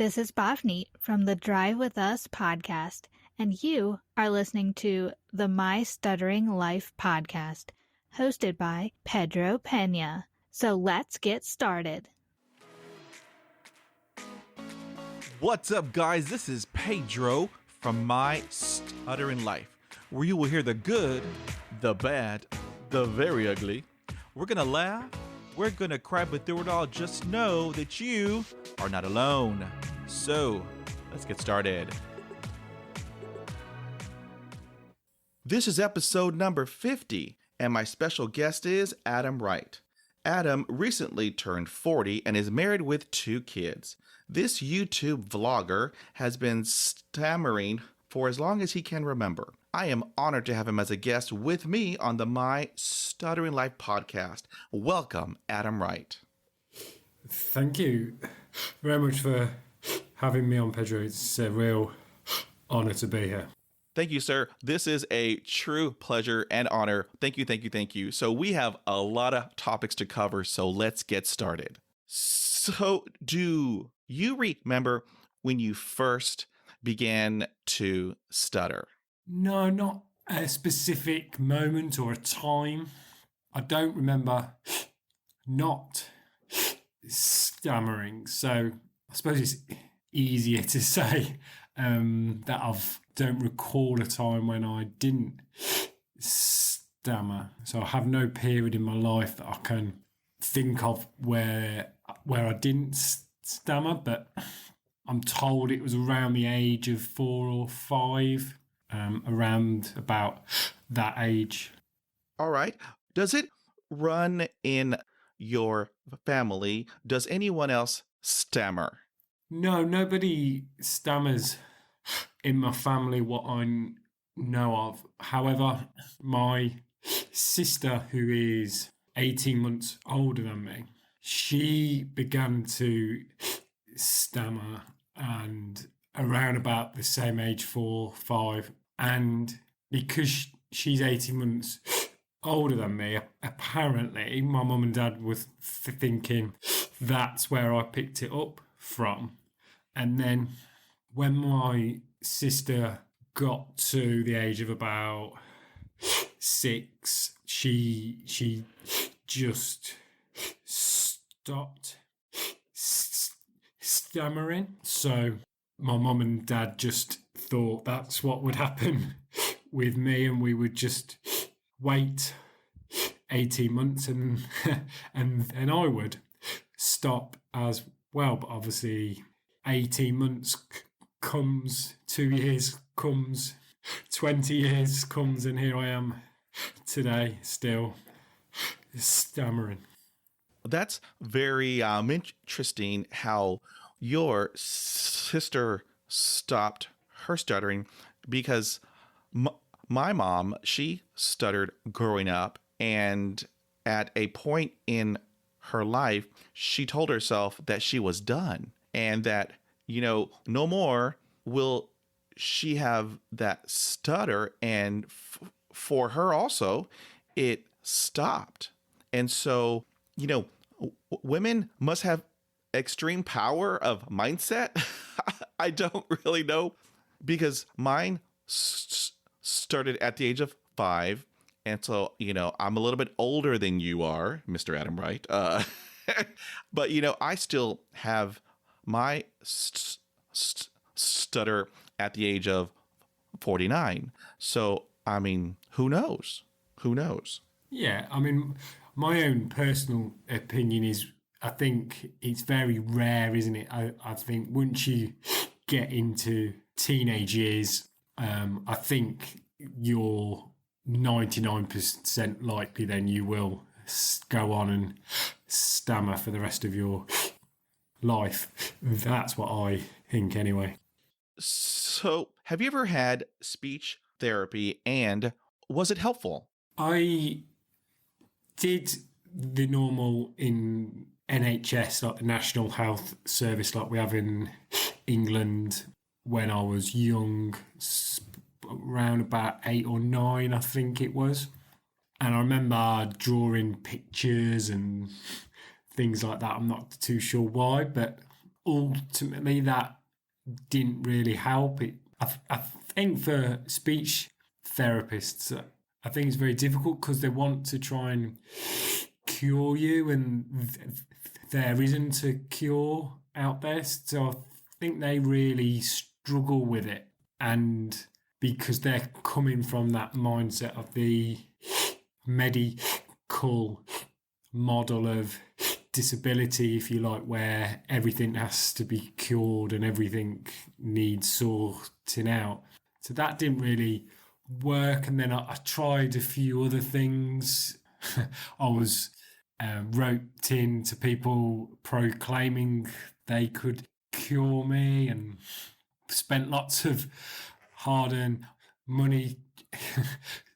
This is Bhavneet from the Drive With Us podcast, and you are listening to the My Stuttering Life podcast, hosted by Pedro Pena. So let's get started. What's up, guys? This is Pedro from My Stuttering Life, where you will hear the good, the bad, the very ugly. We're gonna laugh, we're gonna cry, but through it all, just know that you are not alone. So, let's get started. This is episode number 50, and my special guest is Adam Wright. Adam recently turned 40 and is married with 2 kids. This YouTube vlogger has been stammering for as long as he can remember. I am honored to have him as a guest with me on the My Stuttering Life podcast. Welcome, Adam Wright. Thank you very much for having me on, Pedro. It's a real honor to be here. Thank you, sir. This is a true pleasure and honor. Thank you. So we have a lot of topics to cover, so let's get started. So do you remember when you first began to stutter? No, not a specific moment or a time. I don't remember not stammering. So I suppose it's easier to say that I don't recall a time when I didn't stammer. So I have no period in my life that I can think of where I didn't stammer, but I'm told it was around the age of 4 or 5, around about that age. All right. Does it run in your family? Does anyone else stammer? No, nobody stammers in my family, what I know of. However, my sister, who is 18 months older than me, she began to stammer and around about the same age, 4, 5. And because she's 18 months older than me, apparently my mum and dad was thinking that's where I picked it up from. And then when my sister got to the age of about 6, she just stopped stammering. So my mum and dad just thought that's what would happen with me, and we would just wait 18 months and and I would stop as well. But obviously 18 months comes, 2 years comes, 20 years comes, and here I am today still stammering. That's very interesting how your sister stopped her stuttering, because my mom, she stuttered growing up, and at a point in her life, she told herself that she was done and that, no more will she have that stutter. And for her also, it stopped. And so, women must have extreme power of mindset. I don't really know, because mine started at the age of 5. And so, I'm a little bit older than you are, Mr. Adam Wright. But, I still have my stutter at the age of 49. So, who knows? Yeah, my own personal opinion is, I think it's very rare, isn't it? I think once you get into teenage years, I think you're 99% likely then you will go on and stammer for the rest of your life. That's what I think anyway. So, have you ever had speech therapy, and was it helpful? I did the normal in NHS, like the National Health Service, like we have in England, when I was young, around about 8 or 9, I think it was. And I remember drawing pictures and things like that. I'm not too sure why, but ultimately that didn't really help. I think for speech therapists, I think it's very difficult because they want to try and cure you, and there isn't a cure out there. So I think they really struggle with it, and because they're coming from that mindset of the medical model of disability, if you like, where everything has to be cured and everything needs sorting out. So that didn't really work. And then I tried a few other things. I was roped in to people proclaiming they could cure me, and spent lots of hard-earned money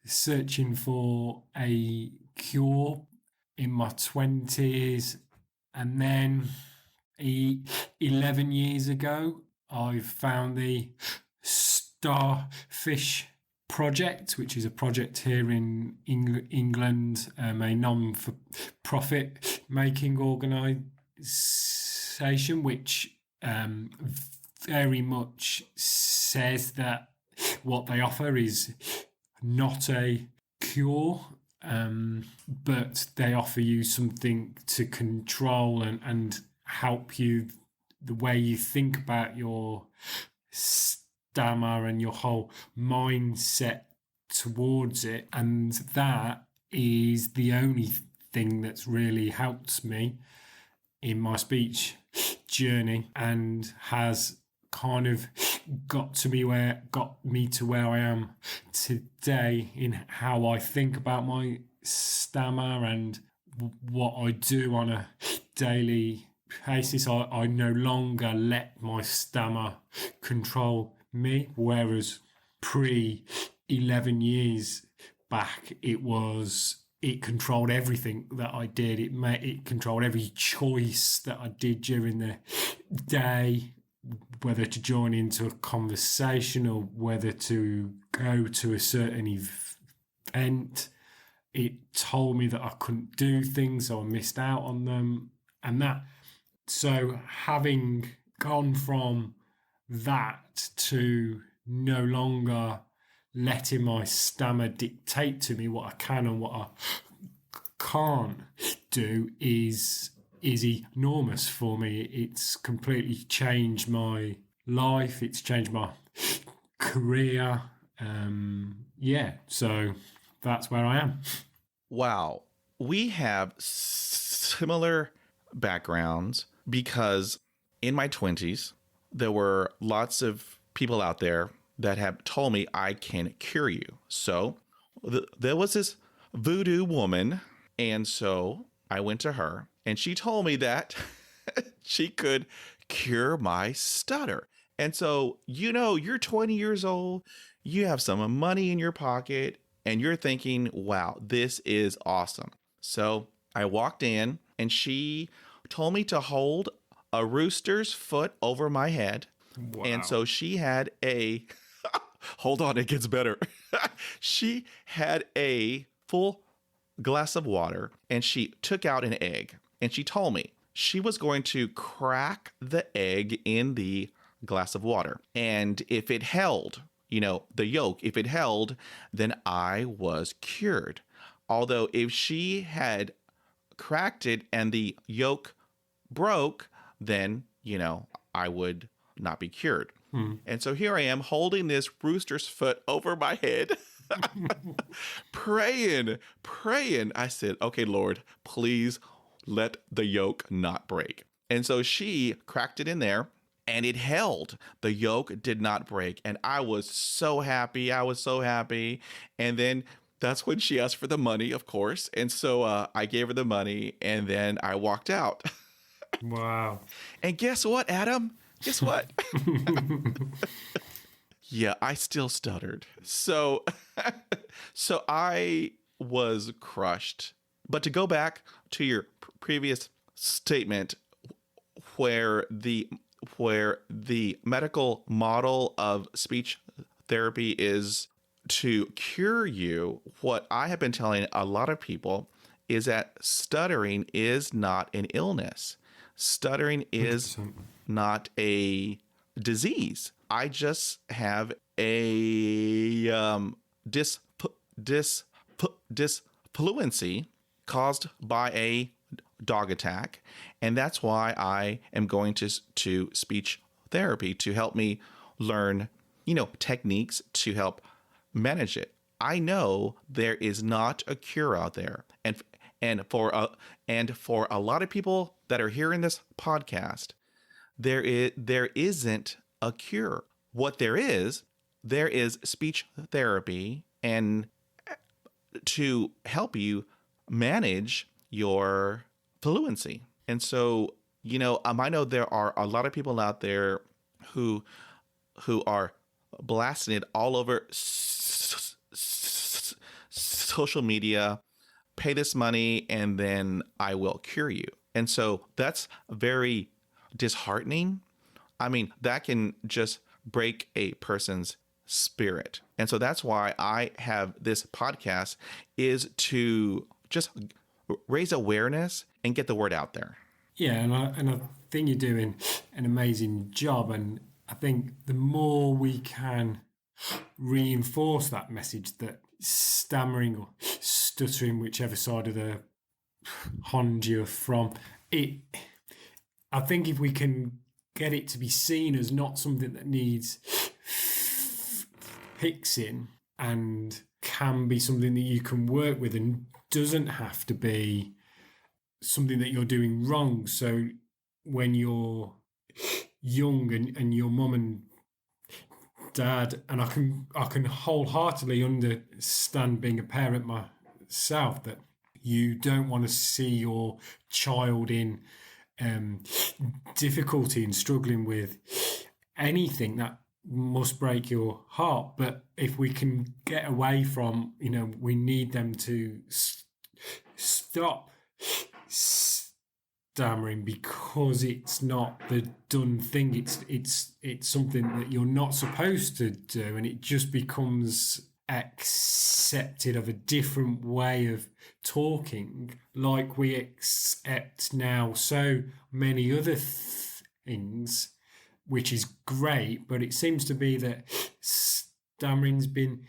searching for a cure in my 20s. And then 11 years ago, I found the Starfish Project, which is a project here in England, a non-for-profit making organisation, which very much says that what they offer is not a cure, but they offer you something to control and help you the way you think about your stammer and your whole mindset towards it. And that is the only thing that's really helped me in my speech journey, and has kind of got me to where I am today in how I think about my stammer and what I do on a daily basis. I no longer let my stammer control me, whereas 11 years back it controlled everything that I did. It controlled every choice that I did during the day, whether to join into a conversation or whether to go to a certain event. It told me that I couldn't do things, so I missed out on them. So having gone from that to no longer letting my stammer dictate to me what I can and what I can't do is enormous for me. It's completely changed my life. It's changed my career. So that's where I am. Wow. We have similar backgrounds, because in my 20s, there were lots of people out there that have told me I can cure you. So there was this voodoo woman, and so I went to her, and she told me that she could cure my stutter. And so, you're 20 years old, you have some money in your pocket, and you're thinking, wow, this is awesome. So I walked in, and she told me to hold a rooster's foot over my head. Wow. And so she had hold on, it gets better. She had a full glass of water, and she took out an egg, and she told me she was going to crack the egg in the glass of water. And if it held, the yolk, if it held, then I was cured. Although if she had cracked it and the yolk broke, then, I would not be cured. And so here I am holding this rooster's foot over my head, praying. I said, okay, Lord, please let the yolk not break. And so she cracked it in there, and it held. The yolk did not break. And I was so happy. And then that's when she asked for the money, of course. And so I gave her the money, and then I walked out. Wow. And guess what, Adam? Guess what? Yeah, I still stuttered. So I was crushed. But to go back to your previous statement, where the medical model of speech therapy is to cure you, what I have been telling a lot of people is that stuttering is not an illness. Stuttering is 100%. not a disease. I just have a disfluency caused by a dog attack, and that's why I am going to speech therapy to help me learn, techniques to help manage it. I know there is not a cure out there, and for a lot of people that are hearing this podcast, there isn't a cure. What there is speech therapy, and to help you manage your fluency. And so, I know there are a lot of people out there who are blasting it all over social media. Pay this money and then I will cure you. And so that's very disheartening. I mean, that can just break a person's spirit. And so that's why I have this podcast, is to just raise awareness and get the word out there. Yeah, and I think you're doing an amazing job. And I think the more we can reinforce that message that stammering or stuttering, whichever side of the pond you're from, I think if we can get it to be seen as not something that needs fixing and can be something that you can work with and doesn't have to be something that you're doing wrong. So when you're young and your mum and dad, and I can wholeheartedly understand being a parent myself, that you don't want to see your child in difficulty and struggling with anything. That must break your heart. But if we can get away from, we need them to stop stammering because it's not the done thing. It's something that you're not supposed to do, and it just becomes accepted of a different way of talking, like we accept now so many other things, which is great. But it seems to be that stammering's been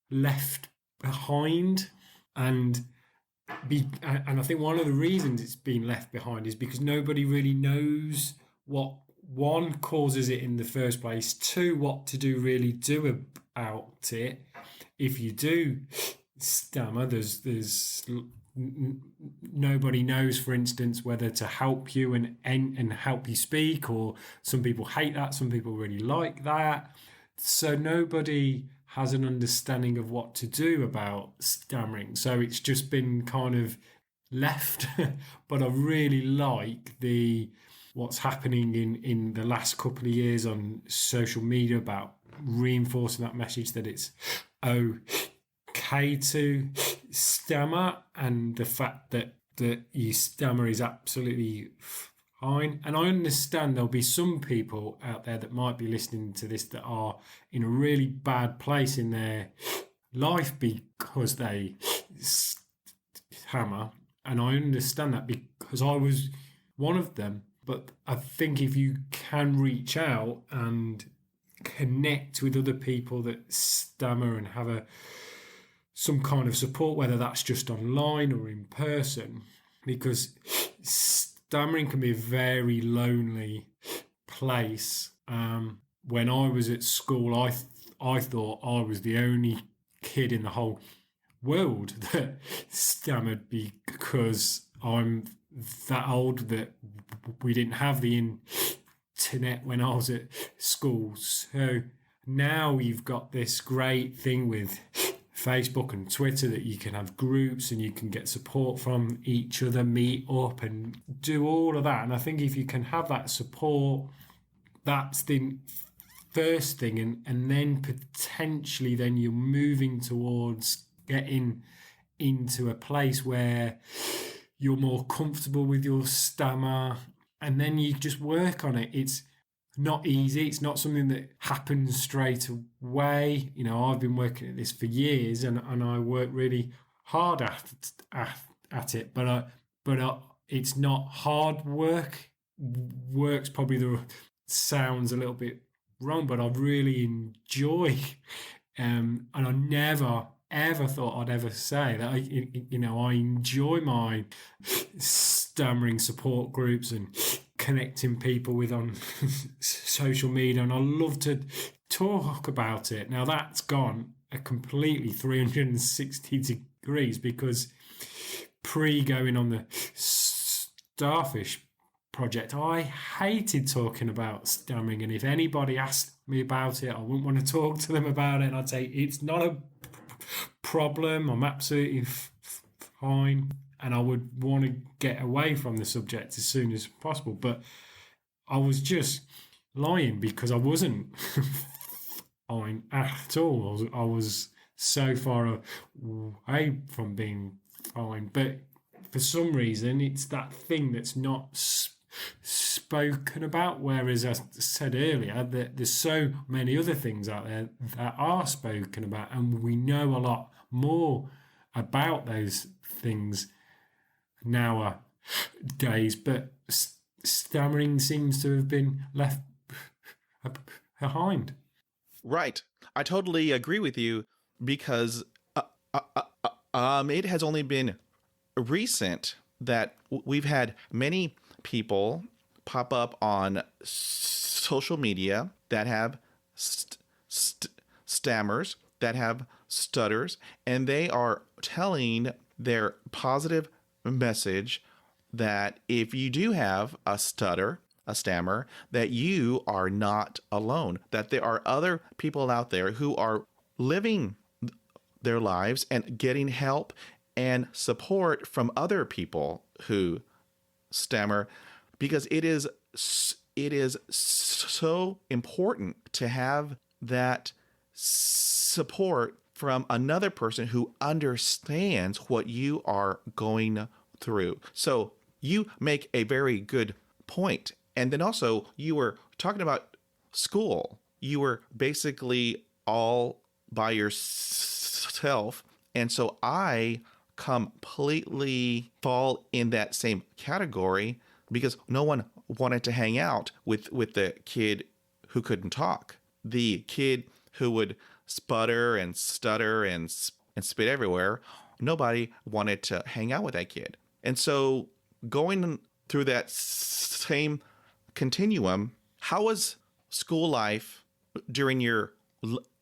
left behind, and I think one of the reasons it's been left behind is because nobody really knows what, one, causes it in the first place, two, what to really do about it. If you do stammer, there's nobody knows, for instance, whether to help you and help you speak, or some people hate that, some people really like that. So nobody has an understanding of what to do about stammering. So it's just been kind of left. But I really like what's happening in the last couple of years on social media about reinforcing that message that it's okay to stammer, and the fact that you stammer is absolutely fine. And I understand there'll be some people out there that might be listening to this that are in a really bad place in their life because they stammer, and I understand that because I was one of them. But I think if you can reach out and connect with other people that stammer and have some kind of support, whether that's just online or in person, because stammering can be a very lonely place. When I was at school, I thought I was the only kid in the whole world that stammered, because I'm that old that we didn't have the internet when I was at school. So now you've got this great thing with Facebook and Twitter that you can have groups and you can get support from each other, meet up and do all of that. And I think if you can have that support, that's the first thing. And then potentially then you're moving towards getting into a place where you're more comfortable with your stammer, and then you just work on it. It's not easy. It's not something that happens straight away. I've been working at this for years, and I work really hard at it. But it's not hard work. works probably sounds a little bit wrong, but I really enjoy, and I never ever thought I'd ever say that. I enjoy my stammering support groups and connecting people with on social media, and I love to talk about it. Now that's gone a completely 360 degrees, because pre going on the starfish project, I hated talking about stammering, and if anybody asked me about it, I wouldn't want to talk to them about it, and I'd say it's not a problem, I'm absolutely fine, and I would want to get away from the subject as soon as possible. But I was just lying, because I wasn't fine at all. I was so far away from being fine, but for some reason it's that thing that's not spoken about, whereas I said earlier that there's so many other things out there that are spoken about, and we know a lot more about those things nowadays, but stammering seems to have been left behind. Right. I totally agree with you, because it has only been recent that we've had many people pop up on social media that have stammers, that have stutters, and they are telling their positive message that if you do have a stutter, a stammer, that you are not alone, that there are other people out there who are living their lives and getting help and support from other people who stammer, because it is so important to have that support from another person who understands what you are going through. So you make a very good point. And then also, you were talking about school. You were basically all by yourself. And so I completely fall in that same category, because no one wanted to hang out with the kid who couldn't talk, the kid who would sputter and stutter and spit everywhere. Nobody wanted to hang out with that kid. And so going through that same continuum, how was school life during your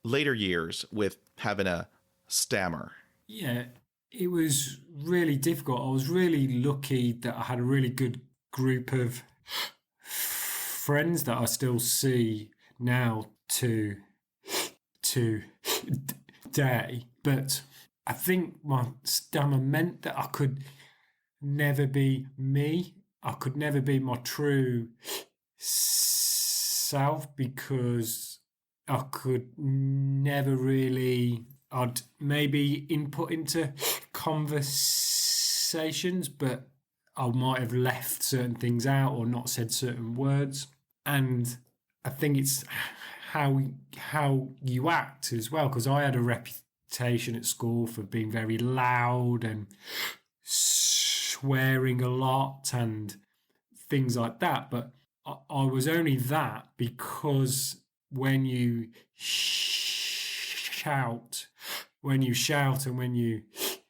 later years with having a stammer? Yeah, it was really difficult. I was really lucky that I had a really good group of friends that I still see now to day. But I think my stammer meant that I could never be me. I could never be my true self, because I could never really, I'd maybe input into conversations, but I might have left certain things out or not said certain words. And I think it's how you act as well, because I had a reputation at school for being very loud and swearing a lot and things like that. But I was only that because when you shout and when you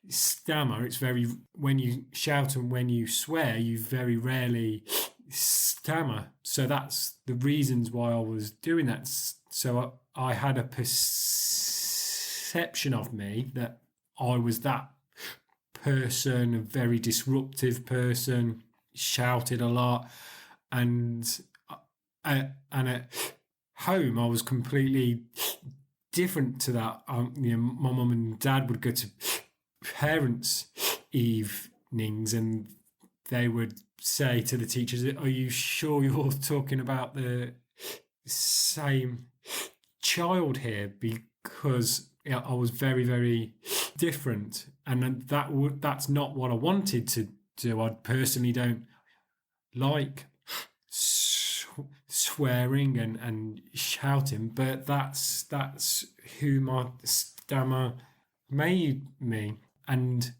stammer, it's very, when you shout and when you swear, you very rarely stammer. So that's the reasons why I was doing that. So I had a perception of me that I was that person, a very disruptive person, shouted a lot, and at home I was completely different to that. My mum and dad would go to parents' evenings, and they would say to the teachers, "Are you sure you're talking about the same child here?" Because I was very, very different, and that's not what I wanted to do. I personally don't like swearing and shouting, but that's who my stammer made me. And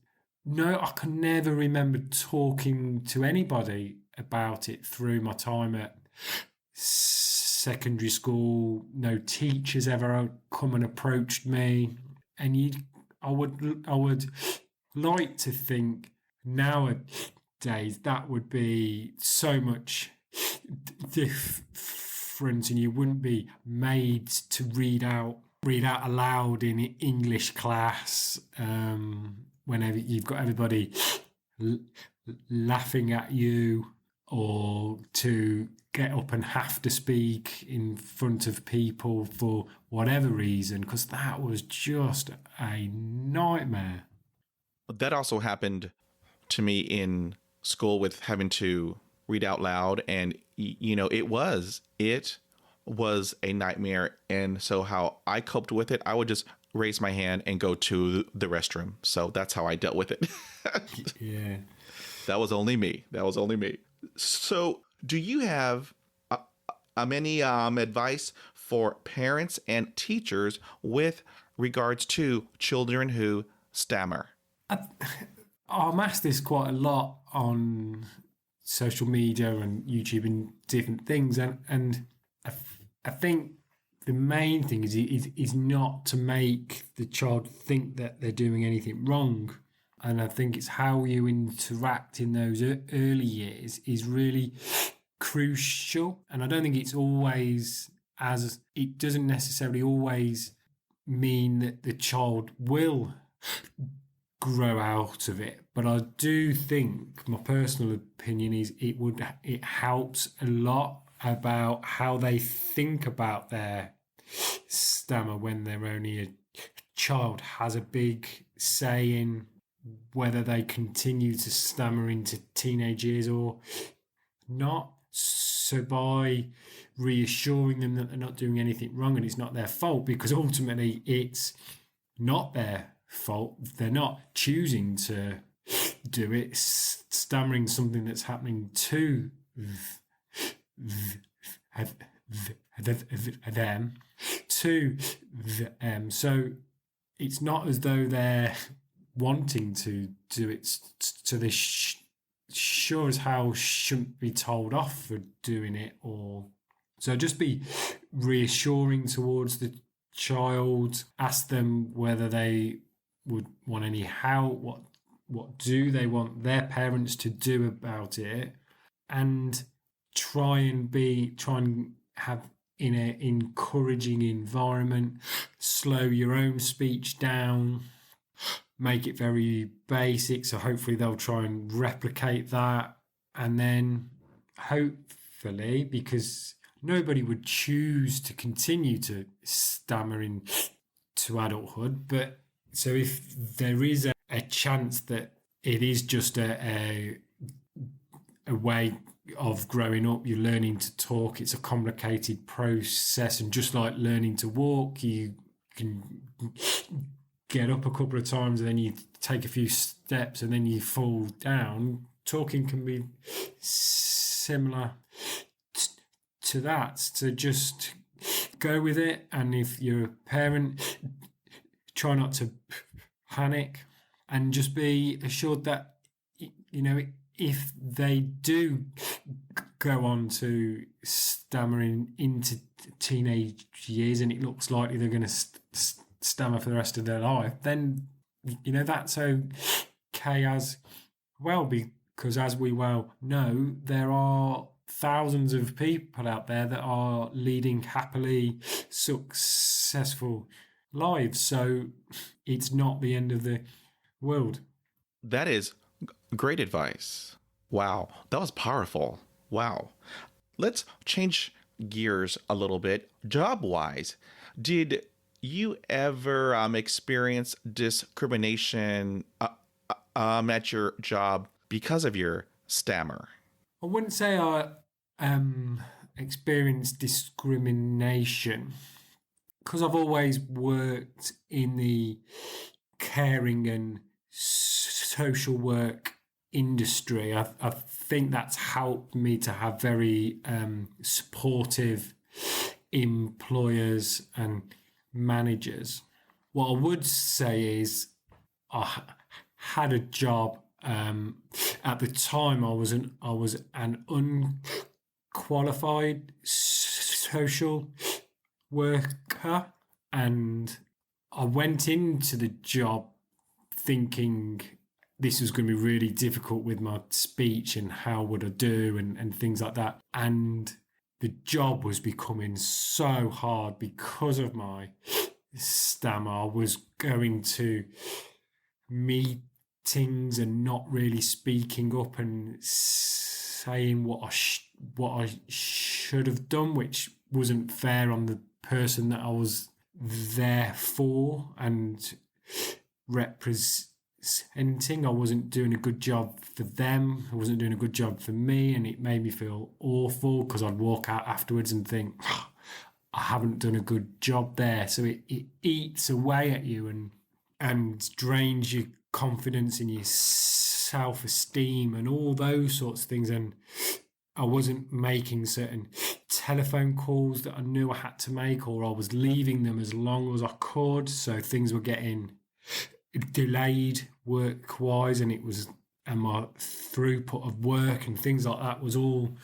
no, I can never remember talking to anybody about it through my time at secondary school. No teachers ever come and approached me, and I would like to think nowadays that would be so much different, and you wouldn't be made to read out aloud in English class whenever you've got everybody laughing at you, or to get up and have to speak in front of people for whatever reason, because that was just a nightmare. That also happened to me in school with having to read out loud, and it was a nightmare. And so how I coped with it, I would just raise my hand and go to the restroom. So that's how I dealt with it. Yeah. That was only me. So do you have any advice for parents and teachers with regards to children who stammer? I'm asked this quite a lot on social media and YouTube and different things, and I think the main thing is not to make the child think that they're doing anything wrong. And I think it's how you interact in those early years is really crucial. And I don't think it doesn't necessarily always mean that the child will grow out of it. But I do think, my personal opinion is, it helps a lot about how they think about their stammer when they're only a child, has a big say in whether they continue to stammer into teenage years or not. So by reassuring them that they're not doing anything wrong and it's not their fault, because ultimately it's not their fault. They're not choosing to do it. Stammering something that's happening to them. So it's not as though they're wanting to do it. So they sure as hell shouldn't be told off for doing it. Or so just be reassuring towards the child. Ask them whether they would want any help. What do they want their parents to do about it? And try and have in an encouraging environment. Slow your own speech down. Make it very basic, so hopefully they'll try and replicate that. And then hopefully, because nobody would choose to continue to stammer into adulthood, but so if there is a chance that it is just a way of growing up, you're learning to talk, it's a complicated process, and just like learning to walk, you can get up a couple of times and then you take a few steps and then you fall down. Talking can be similar to that. So just go with it, and if you're a parent, try not to panic, and just be assured that if they do go on to stammering into teenage years and it looks likely they're going to stammer for the rest of their life, then that's okay as well, because as we well know, there are thousands of people out there that are leading happily successful lives, so it's not the end of the world. That is great advice. Wow, that was powerful. Wow. Let's change gears a little bit. Job-wise, did you ever experience discrimination at your job because of your stammer? I wouldn't say I experienced discrimination, because I've always worked in the caring and social work industry. I think that's helped me to have very supportive employers and managers. What I would say is I had a job At the time, I was an unqualified social worker, and I went into the job thinking this was going to be really difficult with my speech and how would I do and things like that. And the job was becoming so hard because of my stammer. I was going to meetings and not really speaking up and saying what I should have done, which wasn't fair on the person that I was there for and representing. I wasn't doing a good job for them. I wasn't doing a good job for me, and it made me feel awful because I'd walk out afterwards and think, oh, I haven't done a good job there. So it eats away at you and drains your confidence in your self-esteem and all those sorts of things. And I wasn't making certain telephone calls that I knew I had to make, or I was leaving them as long as I could. So things were getting delayed work-wise, and my throughput of work and things like that was all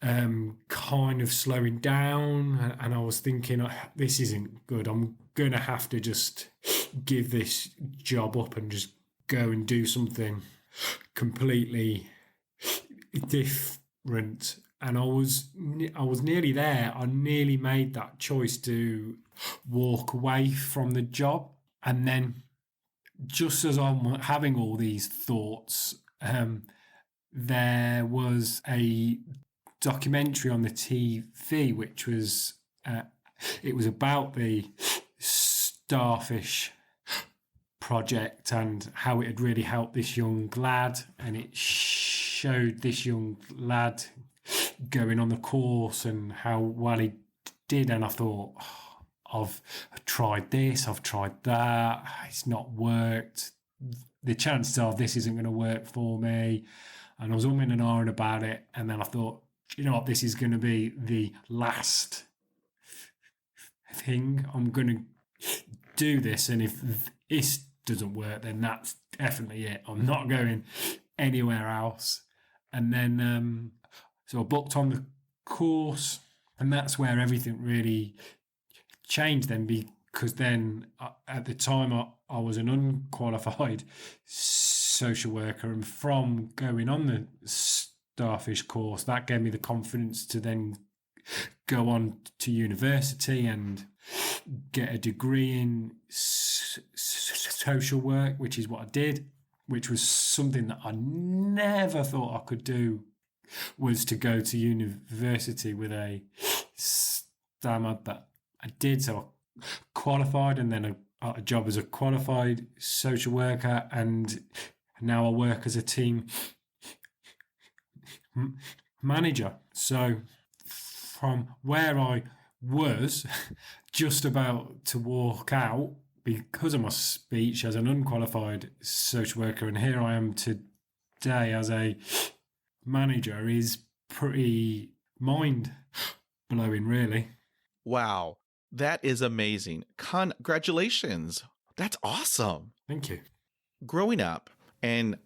kind of slowing down. And I was thinking, this isn't good. I'm going to have to just give this job up and just go and do something completely different. And I was nearly there. I nearly made that choice to walk away from the job. And then just as I'm having all these thoughts, there was a documentary on the TV, which was it was about the Starfish project and how it had really helped this young lad, and it showed this young lad going on the course and how well he did. And I thought, I've tried this, I've tried that, it's not worked. The chances are this isn't going to work for me. And I was umming and ahhing about it. And then I thought, you know what, this is going to be the last thing. I'm going to do this. And if this doesn't work, then that's definitely it. I'm not going anywhere else. And then, so I booked on the course, and that's where everything really changed then, because then at the time I was an unqualified social worker, and from going on the Starfish course, that gave me the confidence to then go on to university and get a degree in social work, which is what I did, which was something that I never thought I could do, was to go to university with a stammer, but I did. So I qualified, and then a job as a qualified social worker, and now I work as a team manager. So from where I was just about to walk out because of my speech as an unqualified social worker, and here I am today as a manager, is pretty mind-blowing, really. Wow, that is amazing. Congratulations. That's awesome. Thank you. Growing up and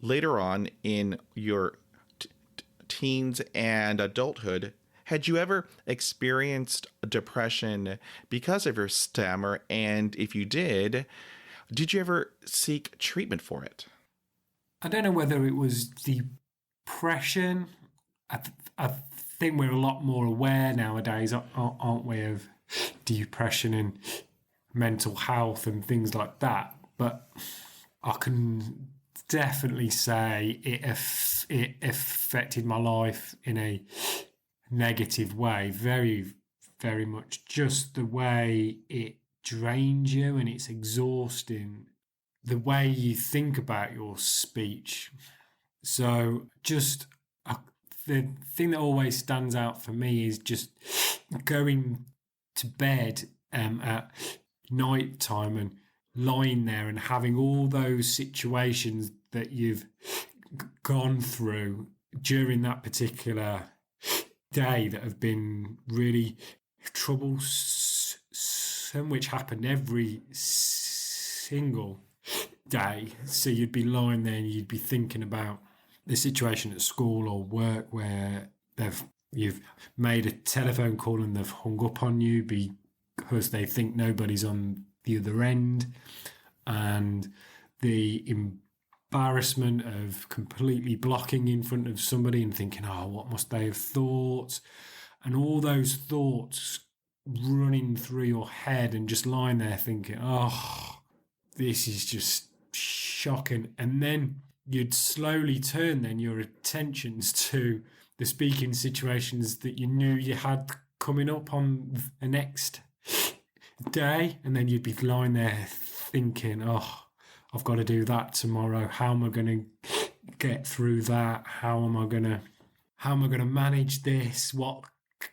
later on in your teens and adulthood, had you ever experienced depression because of your stammer? And if you did you ever seek treatment for it? I don't know whether it was depression. I think we're a lot more aware nowadays, aren't we, of depression and mental health and things like that. But I can definitely say it affected my life in a negative way, very, very much. Just the way it drains you, and it's exhausting, the way you think about your speech. So just the thing that always stands out for me is just going to bed at night time and lying there and having all those situations that you've gone through during that particular day that have been really troublesome, which happened every single day. So you'd be lying there and you'd be thinking about the situation at school or work where you've made a telephone call and they've hung up on you because they think nobody's on the other end, and the embarrassment of completely blocking in front of somebody and thinking, oh, what must they have thought? And all those thoughts running through your head and just lying there thinking, oh, this is just shocking. And then you'd slowly turn then your attentions to the speaking situations that you knew you had coming up on the next day. And then you'd be lying there thinking, oh, I've got to do that tomorrow. How am I going to get through that? How am I going to manage this? What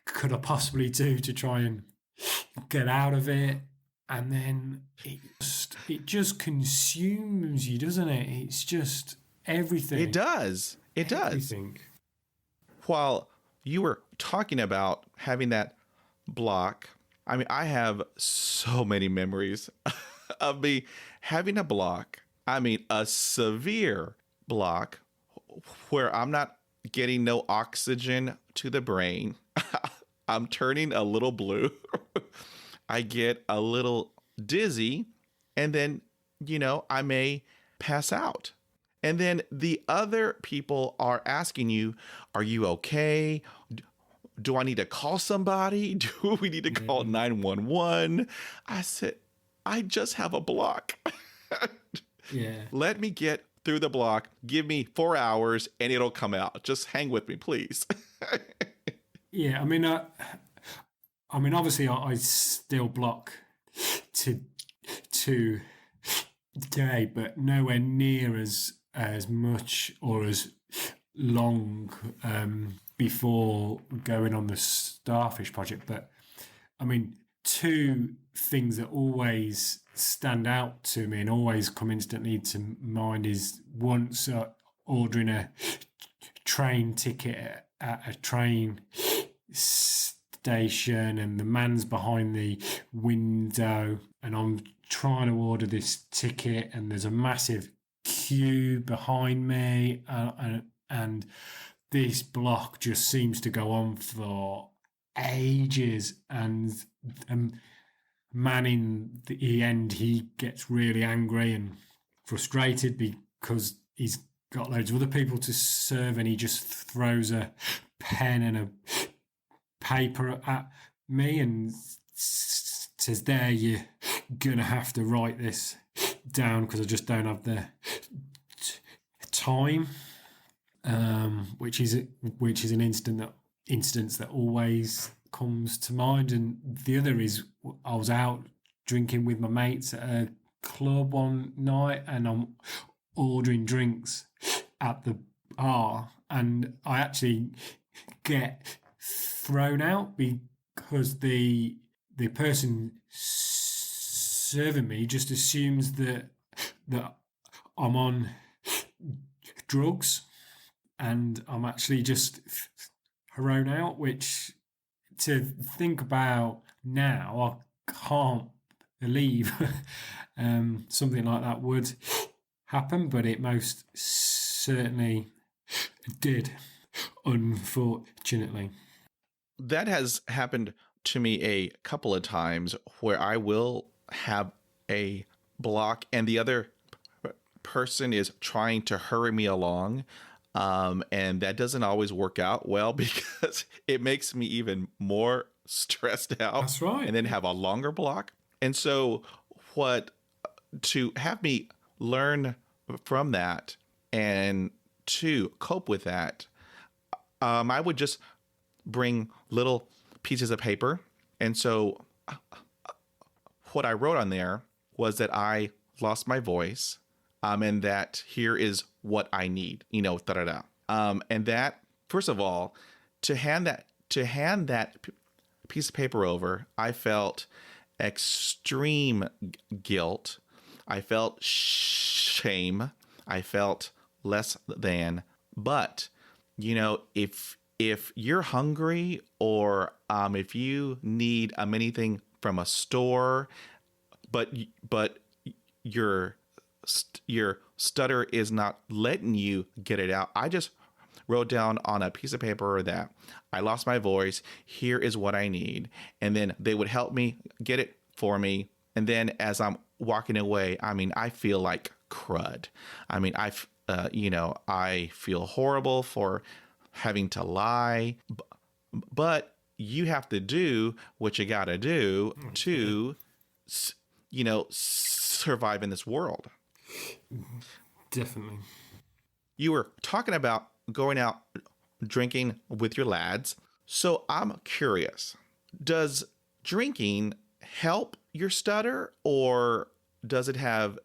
could I possibly do to try and get out of it? And then it just consumes you, doesn't it? It's just everything. It does. It everything. Does. While you were talking about having that block, I mean, I have so many memories of me having a block. I mean, a severe block where I'm not getting no oxygen to the brain. I'm turning a little blue. I get a little dizzy, and then, I may pass out. And then the other people are asking you, are you okay? Do I need to call somebody? Do we need to call 911? I said, I just have a block. Yeah. Let me get through the block. Give me 4 hours and it'll come out. Just hang with me, please. Yeah. I mean, obviously I still block to day, but nowhere near as much or as long before going on the Starfish project. But I mean, two things that always stand out to me and always come instantly to mind is once ordering a train ticket at a train station, and the man's behind the window, and I'm trying to order this ticket, and there's a massive queue behind me, and this block just seems to go on for ages, and man in the end, he gets really angry and frustrated because he's got loads of other people to serve, and he just throws a pen and a paper at me and says, there, you're gonna have to write this down because I just don't have the time, which is an instance that always comes to mind. And the other is, I was out drinking with my mates at a club one night, and I'm ordering drinks at the bar, and I actually get thrown out because the person serving me just assumes that I'm on drugs, and I'm actually just thrown out, which, to think about now, I can't believe something like that would happen, but it most certainly did, unfortunately. That has happened to me a couple of times where I will have a block and the other person is trying to hurry me along. And that doesn't always work out well because it makes me even more stressed out. That's right. And then have a longer block. And so to have me learn from that and to cope with that, I would just bring little pieces of paper. And so what I wrote on there was that I lost my voice, and that here is what I need, da-da-da. And that, first of all, to hand that piece of paper over, I felt extreme guilt. I felt shame. I felt less than. But, if you're hungry or if you need anything from a store, but you're your stutter is not letting you get it out, I just wrote down on a piece of paper that I lost my voice. Here is what I need. And then they would help me get it for me. And then as I'm walking away, I mean, I feel like crud. I mean, I feel horrible for having to lie, but you have to do what you got to do to, survive in this world. Definitely. You were talking about going out drinking with your lads. So I'm curious, does drinking help your stutter, or does it have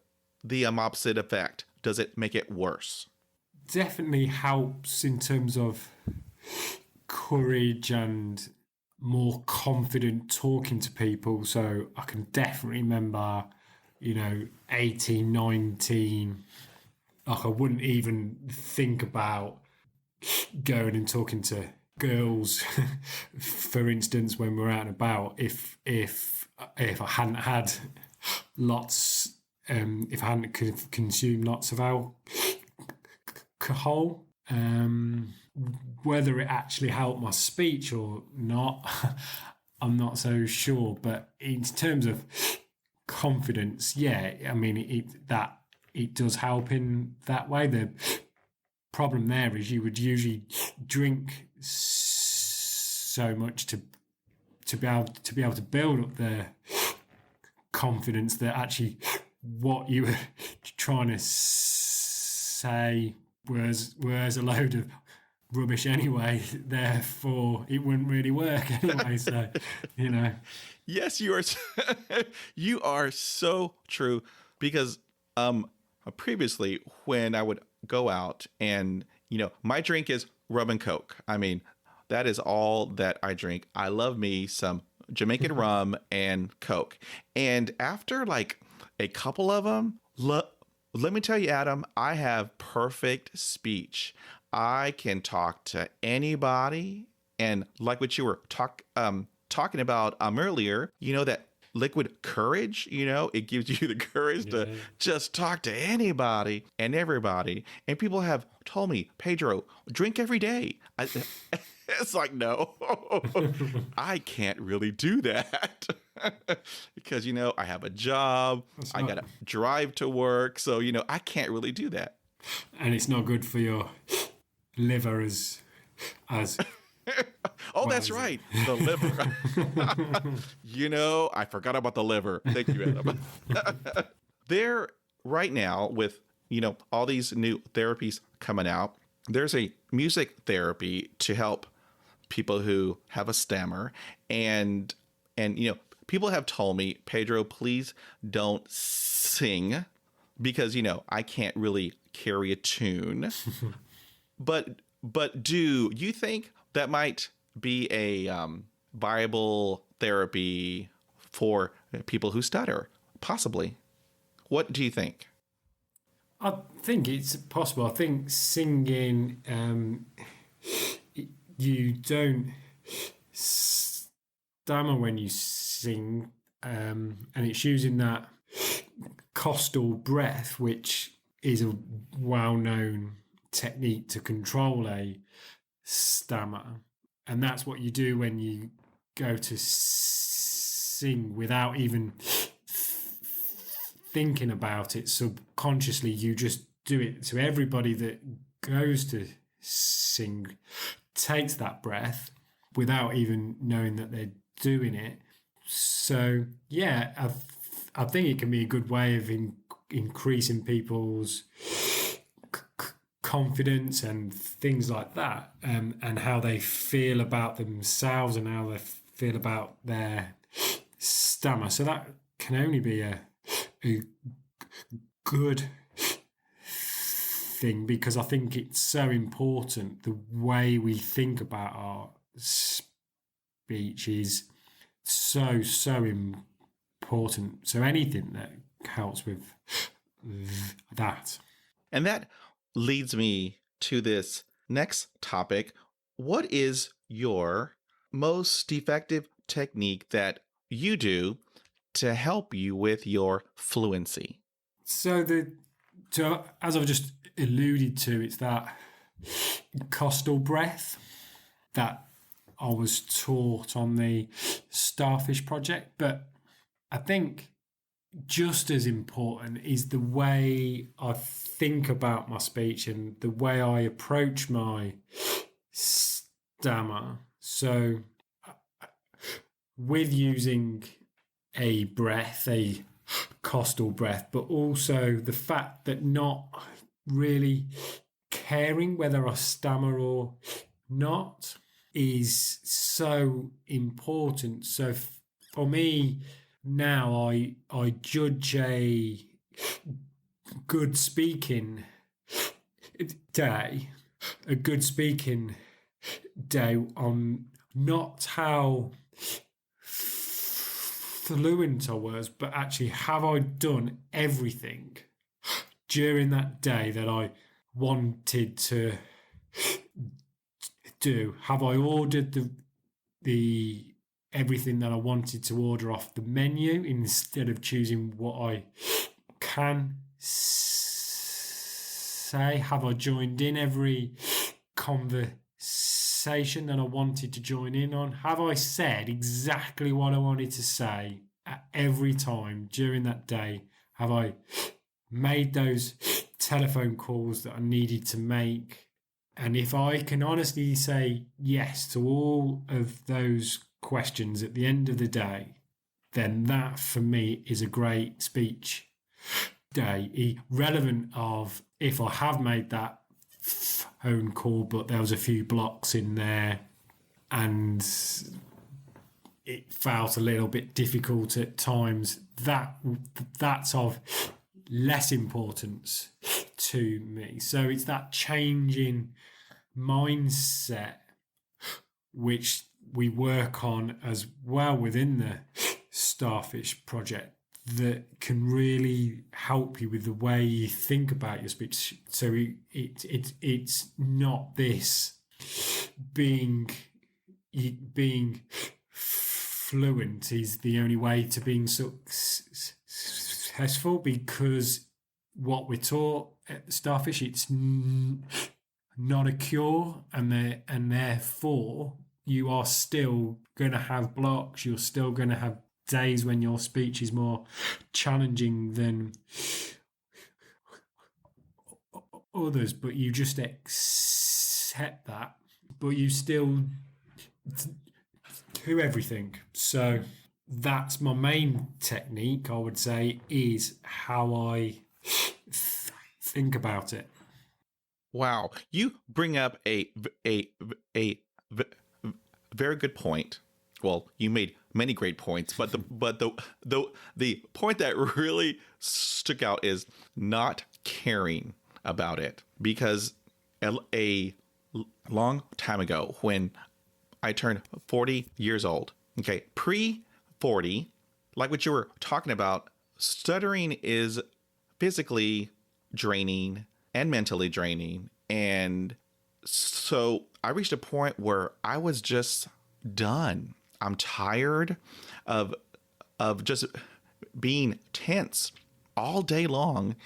the opposite effect? Does it make it worse? Definitely helps in terms of courage and more confident talking to people. So I can definitely remember, 18, 19, like I wouldn't even think about going and talking to girls, for instance, when we're out and about, if I hadn't had lots, if I hadn't consumed lots of alcohol. Whether it actually helped my speech or not, I'm not so sure. But in terms of confidence, yeah, I mean, it does help in that way. The problem there is you would usually drink so much to be able to build up the confidence that actually what you were trying to say was a load of rubbish anyway, therefore it wouldn't really work anyway. So, Yes, you are so true, because previously when I would go out and my drink is rum and coke. I mean, that is all that I drink. I love me some Jamaican rum and coke. And after like a couple of them, let me tell you, Adam, I have perfect speech. I can talk to anybody. And like what you were talking about earlier, that liquid courage, it gives you the courage to just talk to anybody and everybody. And people have told me, Pedro, drink every day. It's like, no, I can't really do that. Because, I have a job, I got to drive to work. So, I can't really do that. And it's not good for your liver as Oh, that's right. The liver. I forgot about the liver. Thank you, Adam. There right now with, all these new therapies coming out, there's a music therapy to help people who have a stammer. And people have told me, Pedro, please don't sing because, I can't really carry a tune. But do you think that might be a viable therapy for people who stutter? Possibly. What do you think? I think it's possible. I think singing, you don't stammer when you sing, and it's using that costal breath, which is a well-known technique to control a stammer. And that's what you do when you go to sing without even thinking about it subconsciously. You just do it. So everybody that goes to sing takes that breath without even knowing that they're doing it. So yeah, I think it can be a good way of increasing people's confidence and things like that, and how they feel about themselves and how they feel about their stammer. So that can only be a good thing, because I think it's so important. The way we think about our speech is so important. So anything that helps with that. And that leads me to this next topic. What is your most effective technique that you do to help you with your fluency? So the So as I've just alluded to, it's that costal breath that I was taught on the Starfish project. But I think just as important is the way I think about my speech and the way I approach my stammer. So with using a breath, a costal breath, but also the fact that not really caring whether I stammer or not is so important. So for me now, I judge a good speaking day, on not how fluent I was, but actually have I done everything during that day that I wanted to do? Have I ordered the everything that I wanted to order off the menu instead of choosing what I can say? Have I joined in every conversation that I wanted to join in on? Have I said exactly what I wanted to say at every time during that day? Have I made those telephone calls that I needed to make? And if I can honestly say yes to all of those questions at the end of the day, then that for me is a great speech day, irrelevant of if I have made that phone call but there was a few blocks in there and it felt a little bit difficult at times. That's of less importance to me. So it's that change in mindset which we work on as well within the Starfish project that can really help you with the way you think about your speech. So it's not this being fluent is the only way to being successful, because what we're taught at the Starfish, it's not a cure, and therefore you are still going to have blocks. You're still going to have days when your speech is more challenging than others, but you just accept that, but you still do everything. So that's my main technique, I would say, is how I think about it. Wow, you bring up a very good point. Well, you made many great points, but the point that really stuck out is not caring about it. Because a long time ago, when I turned 40 years old, okay, pre-40, like what you were talking about, stuttering is physically draining and mentally draining. And so I reached a point where I was just done. I'm tired of just being tense all day long,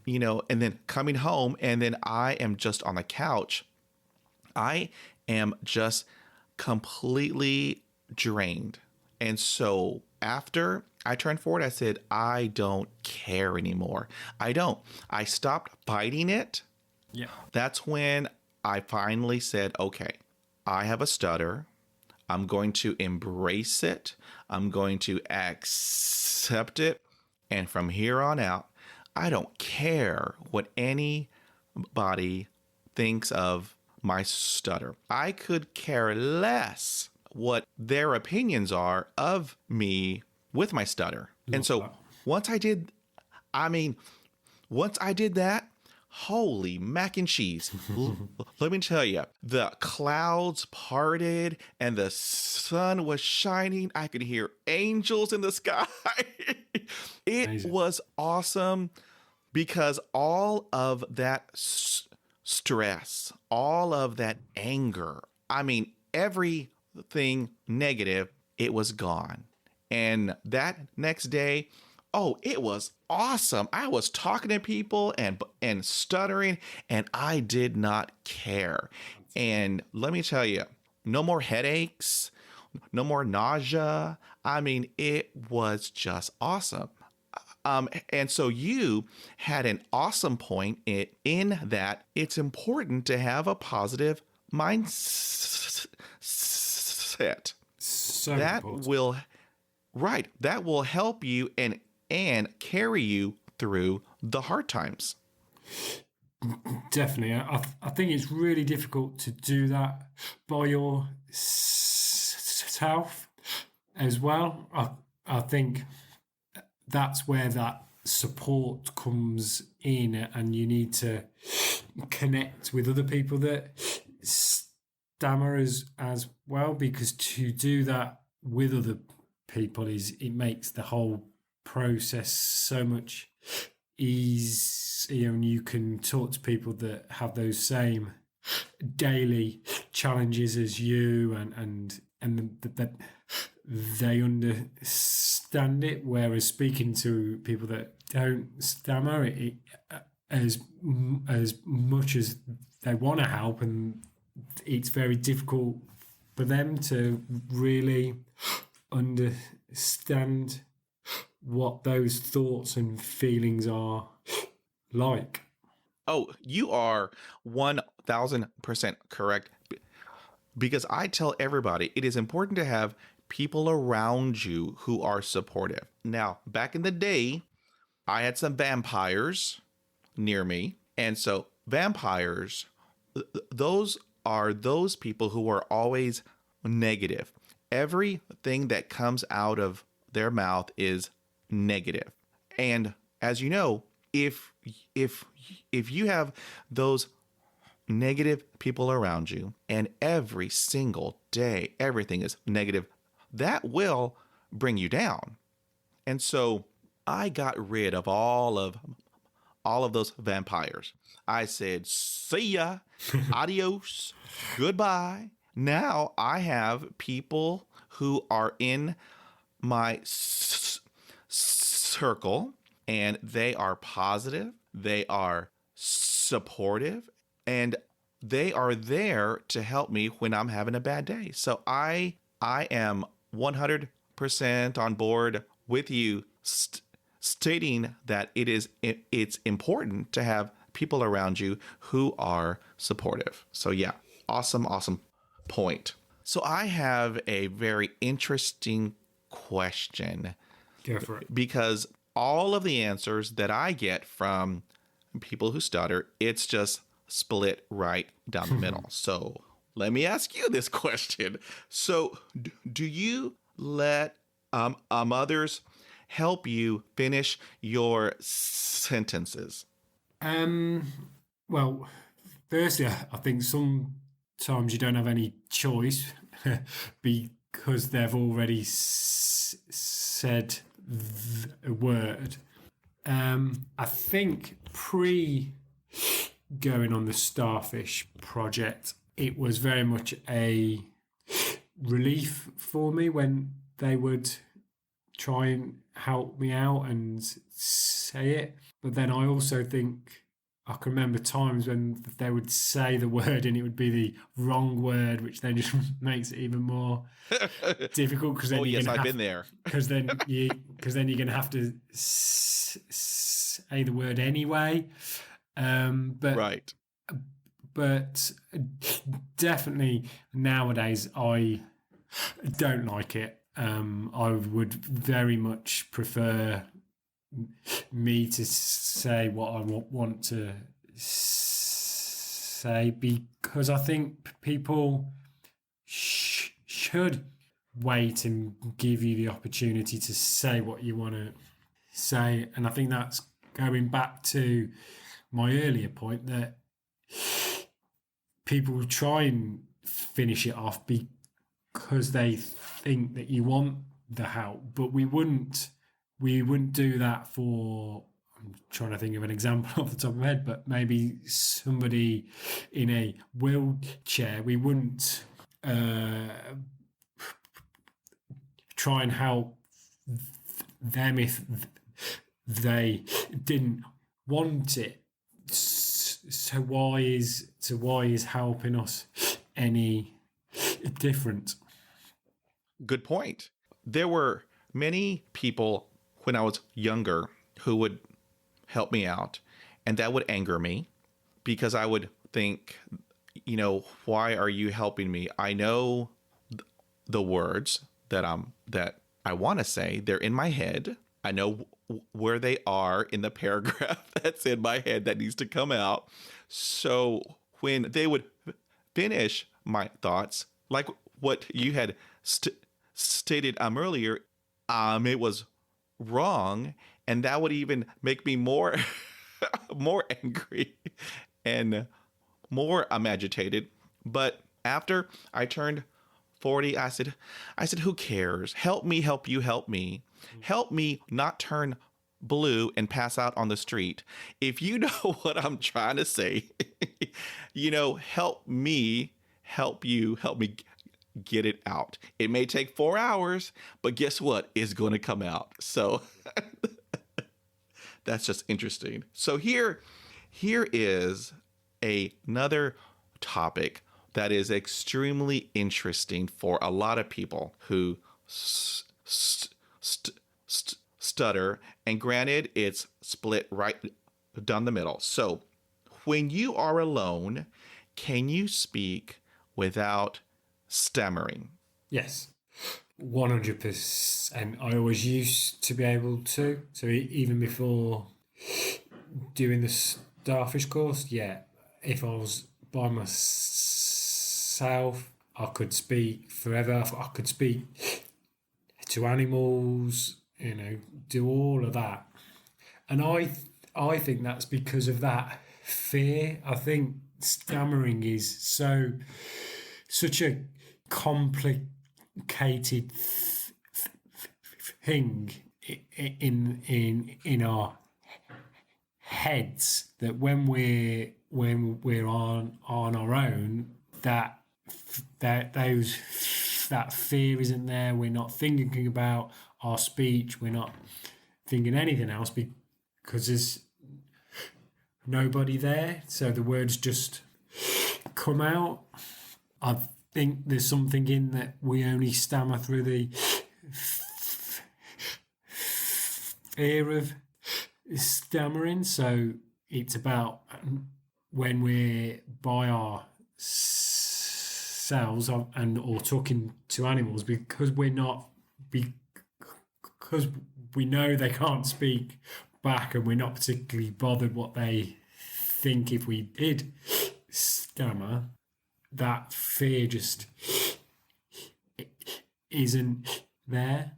you know, and then coming home and then I am just on the couch. I am just completely drained. And so after I turned 40, I said, I don't care anymore. I don't. I stopped fighting it. Yeah. That's when I finally said, okay, I have a stutter. I'm going to embrace it. I'm going to accept it. And from here on out, I don't care what anybody thinks of my stutter. I could care less what their opinions are of me with my stutter. And so once I did that, holy mac and cheese. Let me tell you, the clouds parted and the sun was shining. I could hear angels in the sky. It Amazing. was awesome, because all of that stress, all of that anger, I mean, everything negative, it was gone. And that next day, Oh, it was awesome. I was talking to people and stuttering, and I did not care. And let me tell you, no more headaches, no more nausea. I mean, it was just awesome. And so you had an awesome point in that it's important to have a positive mindset. So That important. will Right. That will help you and carry you through the hard times. Definitely. I think it's really difficult to do that by yourself as well. I think that's where that support comes in, and you need to connect with other people that stammer as well, because to do that with other people it makes the whole process so much easier, and you can talk to people that have those same daily challenges as you, and that they understand it, whereas speaking to people that don't stammer as much as they want to help, and it's very difficult for them to really understand what those thoughts and feelings are like. Oh, you are 1000% correct. Because I tell everybody it is important to have people around you who are supportive. Now, back in the day, I had some vampires near me. And so, vampires, those are those people who are always negative. Everything that comes out of their mouth is negative. And as you know, if you have those negative people around you and every single day everything is negative, that will bring you down. And so I got rid of all of those vampires. I said, see ya, adios, goodbye. Now I have people who are in my circle, and they are positive, they are supportive, and they are there to help me when I'm having a bad day. So I am 100% on board with you stating that it's important to have people around you who are supportive. So yeah, awesome point. So I have a very interesting question. Go for it. Because all of the answers that I get from people who stutter, it's just split right down the middle. So let me ask you this question. So do you let others help you finish your sentences? Well, firstly, I think sometimes you don't have any choice because they've already said the word. I think going on the Starfish project, it was very much a relief for me when they would try and help me out and say it. But then I also think I can remember times when they would say the word and it would be the wrong word, which then just makes it even more difficult. Because then I've been there. Because then you're going to have to say the word anyway. Right. But definitely nowadays I don't like it. I would very much prefer me to say what I want to say, because I think people should wait and give you the opportunity to say what you want to say. And I think that's going back to my earlier point that people try and finish it off because they think that you want the help, but we wouldn't do that for, I'm trying to think of an example off the top of my head, but maybe somebody in a wheelchair, we wouldn't try and help them if they didn't want it. So why is helping us any different? Good point. There were many people when I was younger who would help me out, and that would anger me because I would think, why are you helping me? I know the words that I want to say. They're in my head. I know where they are in the paragraph that's in my head that needs to come out. So when they would finish my thoughts, like what you had stated earlier, it was wrong, and that would even make me more more angry and more agitated. But after I turned 40, I said, who cares? Help me, help you, help me. Help me not turn blue and pass out on the street. If you know what I'm trying to say, help me, help you, help me get it out. It may take 4 hours, but guess what? It's going to come out. So that's just interesting. So here is another topic that is extremely interesting for a lot of people who stutter. And granted, it's split right down the middle. So when you are alone, can you speak without stammering? Yes, 100%. I always used to be able to. So even before doing the starfish course, if I was by myself, I could speak forever. I could speak to animals, do all of that. And I think that's because of that fear. I think stammering is such a complicated thing in our heads that when we're on our own, that fear isn't there. We're not thinking about our speech. We're not thinking anything else because there's nobody there. So the words just come out. I think there's something in that we only stammer through the fear of stammering. So it's about when we're by ourselves or talking to animals because we know they can't speak back and we're not particularly bothered what they think if we did stammer. That fear just isn't there.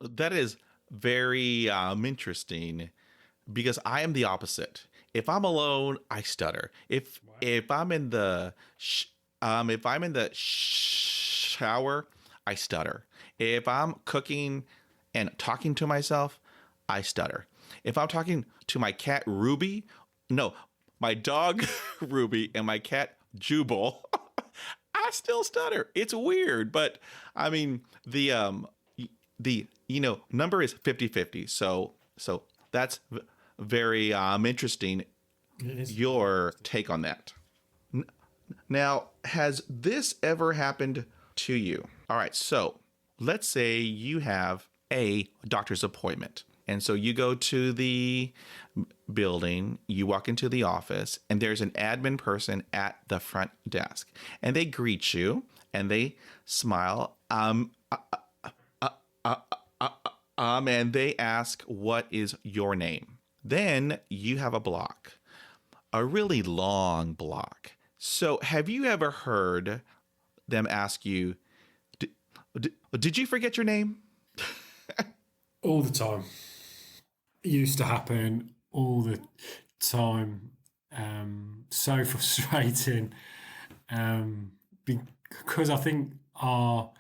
That is very interesting because I am the opposite. If I'm alone, I stutter. If I'm in the shower, I stutter. If I'm cooking and talking to myself, I stutter. If I'm talking to my cat my dog Ruby and my cat Jubal, I still stutter. It's weird, but I mean the number is 50-50. So that's very interesting. Your take on that. Now, has this ever happened to you? All right, so let's say you have a doctor's appointment. And so you go to the building, you walk into the office, and there's an admin person at the front desk. And they greet you, and they smile, and they ask, what is your name? Then you have a block, a really long block. So have you ever heard them ask you, did you forget your name? All the time. It used to happen all the time. So frustrating. Because I think our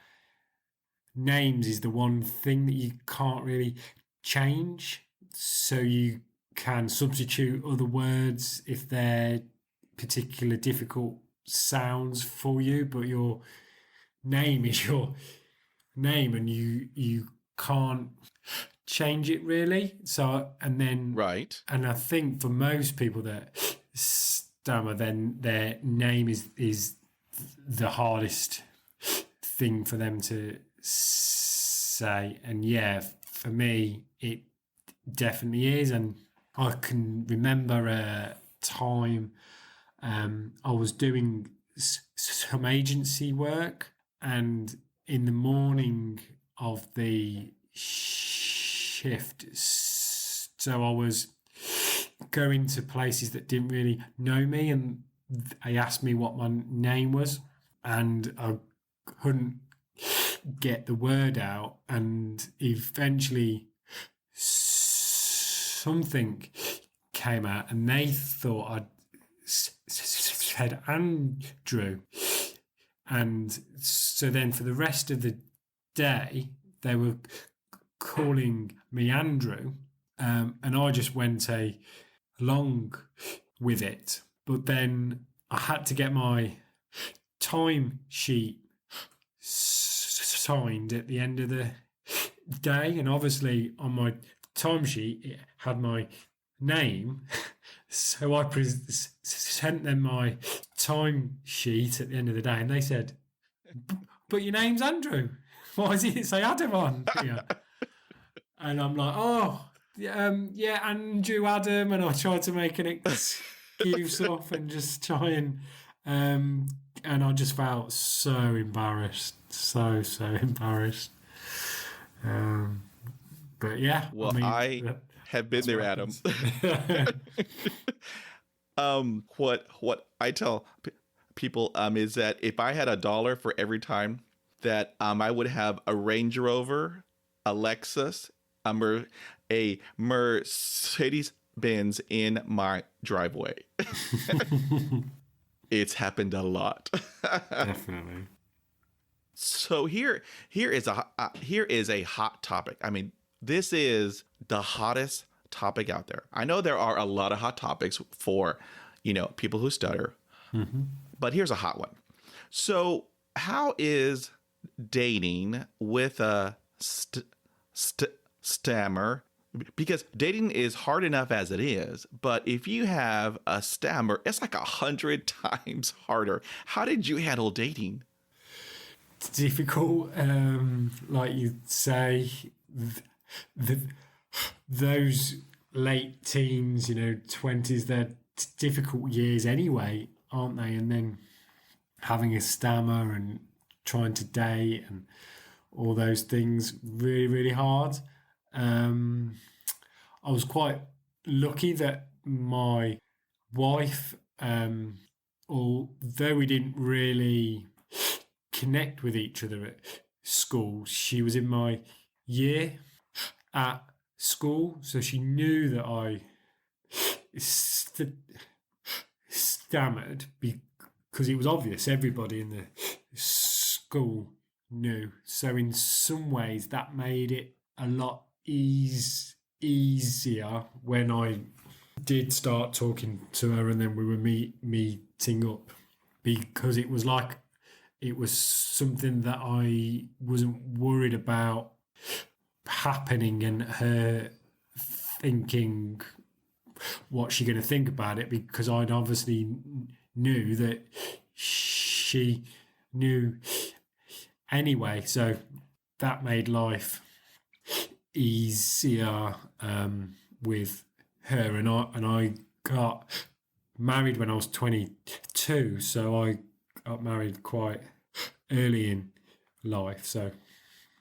names is the one thing that you can't really change. So you can substitute other words if they're particular difficult sounds for you, but your name is your name and you can't change it really. So, and then, Right. and I think for most people that stammer, then their name is the hardest thing for them to say. And yeah, for me, it definitely is. And I can remember a time I was doing some agency work, and in the morning of the shift, so I was going to places that didn't really know me, and they asked me what my name was, and I couldn't get the word out, and eventually something came out, and they thought I'd said Andrew. And so then for the rest of the day, they were calling me Andrew, and I just went along with it. But then I had to get my time sheet signed at the end of the day, and obviously on my timesheet it had my name, so I sent them my timesheet at the end of the day, and they said, "But your name's Andrew. Why does it say Adam on here?" And I'm like, "Oh, yeah, Andrew Adam," and I tried to make an excuse off and just try and I just felt so embarrassed, so embarrassed. But yeah, Well, I mean, I have been there, Adam. What I tell people is that if I had $1 for every time that I would have a Range Rover, a Lexus, a Mercedes Benz in my driveway. It's happened a lot. Definitely. So here is a hot topic. I mean, this is the hottest topic out there. I know there are a lot of hot topics for, people who stutter, but here's a hot one. So how is dating with a stammer? Because dating is hard enough as it is, but if you have a stammer, it's like 100 times harder. How did you handle dating? It's difficult, like you say, those late teens, 20s, they're difficult years anyway, aren't they? And then having a stammer and trying to date and all those things, really, really hard. I was quite lucky that my wife, although we didn't really connect with each other at school, she was in my year at school, so she knew that I stammered because it was obvious. Everybody in the school knew. So in some ways that made it a lot easier when I did start talking to her, and then we were meeting up, because it was like it was something that I wasn't worried about happening and her thinking what's she going to think about it, because I'd obviously knew that she knew anyway. So that made life easier with her, and I got married when I was 22, so I got married quite early in life. So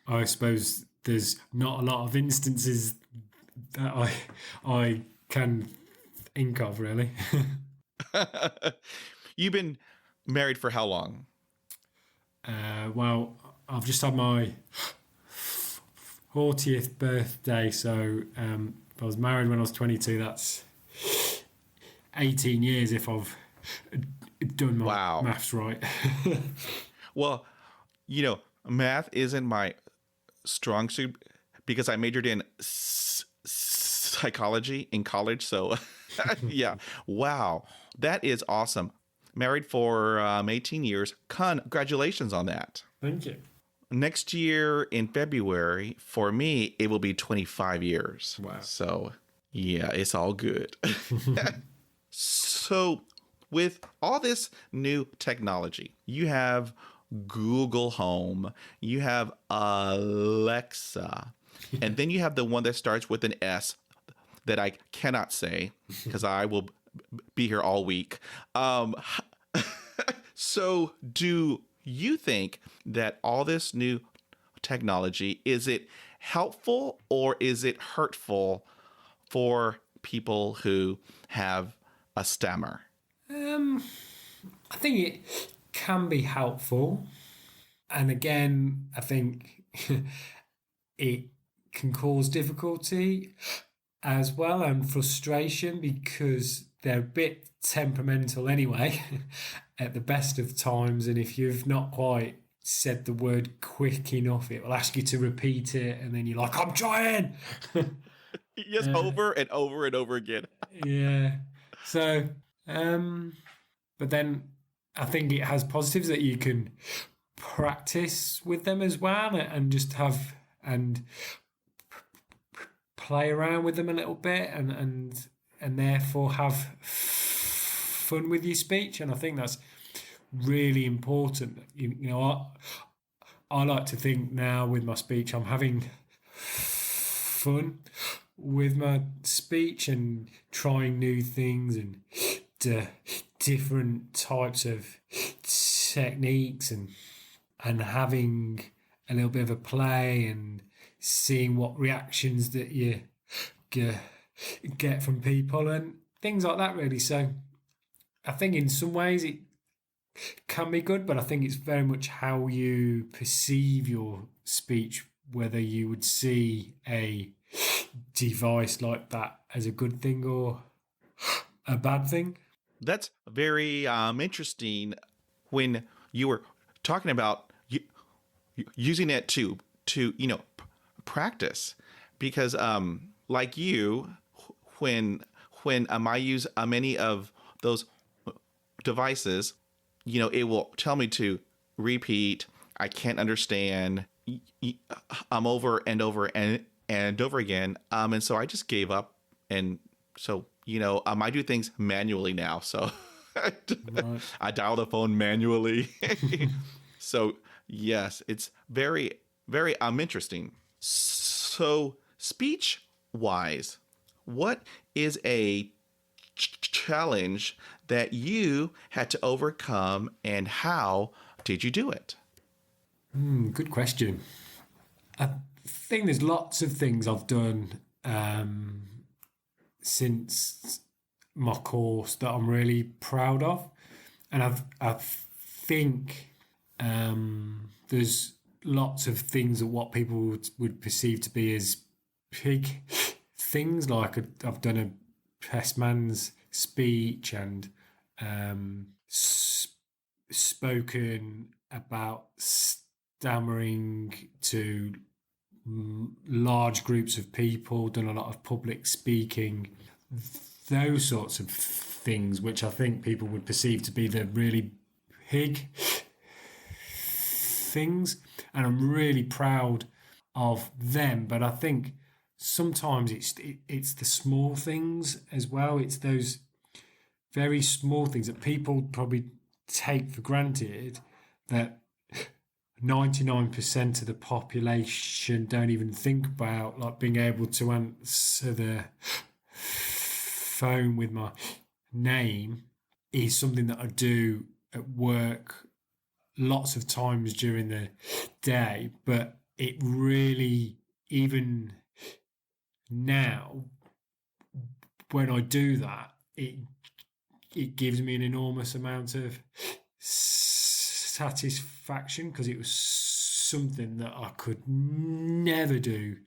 I suppose there's not a lot of instances that I can think of, really. You've been married for how long? Well, I've just had my 40th birthday, so if I was married when I was 22, that's 18 years if I've done my maths right. Well, math isn't my strong suit because I majored in psychology in college. So yeah. Wow. That is awesome. Married for 18 years. Congratulations on that. Thank you. next year in February, for me, it will be 25 years. Wow. So, yeah, it's all good. So, with all this new technology, you have Google Home, you have Alexa, and then you have the one that starts with an S that I cannot say because I will be here all week. So, do you think that all this new technology, is it helpful or is it hurtful for people who have a stammer? I think it can be helpful. And again, I think it can cause difficulty as well and frustration because they're a bit temperamental anyway at the best of times. And if you've not quite said the word quick enough, it will ask you to repeat it. And then you're like, I'm trying. Yes, over and over and over again. Yeah. So, but then I think it has positives that you can practice with them as well and just have and play around with them a little bit and therefore have fun with your speech. And I think that's really important. You know, I like to think now with my speech, I'm having fun with my speech and trying new things and different types of techniques and having a little bit of a play and seeing what reactions that you get from people and things like that, really. So I think in some ways it can be good, but I think it's very much how you perceive your speech, whether you would see a device like that as a good thing or a bad thing. That's very interesting when you were talking about using it to practice, because like you, when I use many of those devices, it will tell me to repeat. I can't understand. I'm over and over and over again. And so I just gave up. And so, I do things manually now. So I dial the phone manually. So yes, it's very, very interesting. So speech wise, what is a challenge that you had to overcome and how did you do it? Good question. I think there's lots of things I've done since my course that I'm really proud of, and I think there's lots of things that what people would perceive to be as big things. Like I've done a pressman's speech and spoken about stammering to large groups of people, done a lot of public speaking, those sorts of things, which I think people would perceive to be the really big things, and I'm really proud of them. But I think sometimes it's the small things as well. It's those very small things that people probably take for granted that 99% of the population don't even think about, like being able to answer the phone with my name is something that I do at work lots of times during the day. But it really, even now, when I do that, it gives me an enormous amount of satisfaction because it was something that I could never do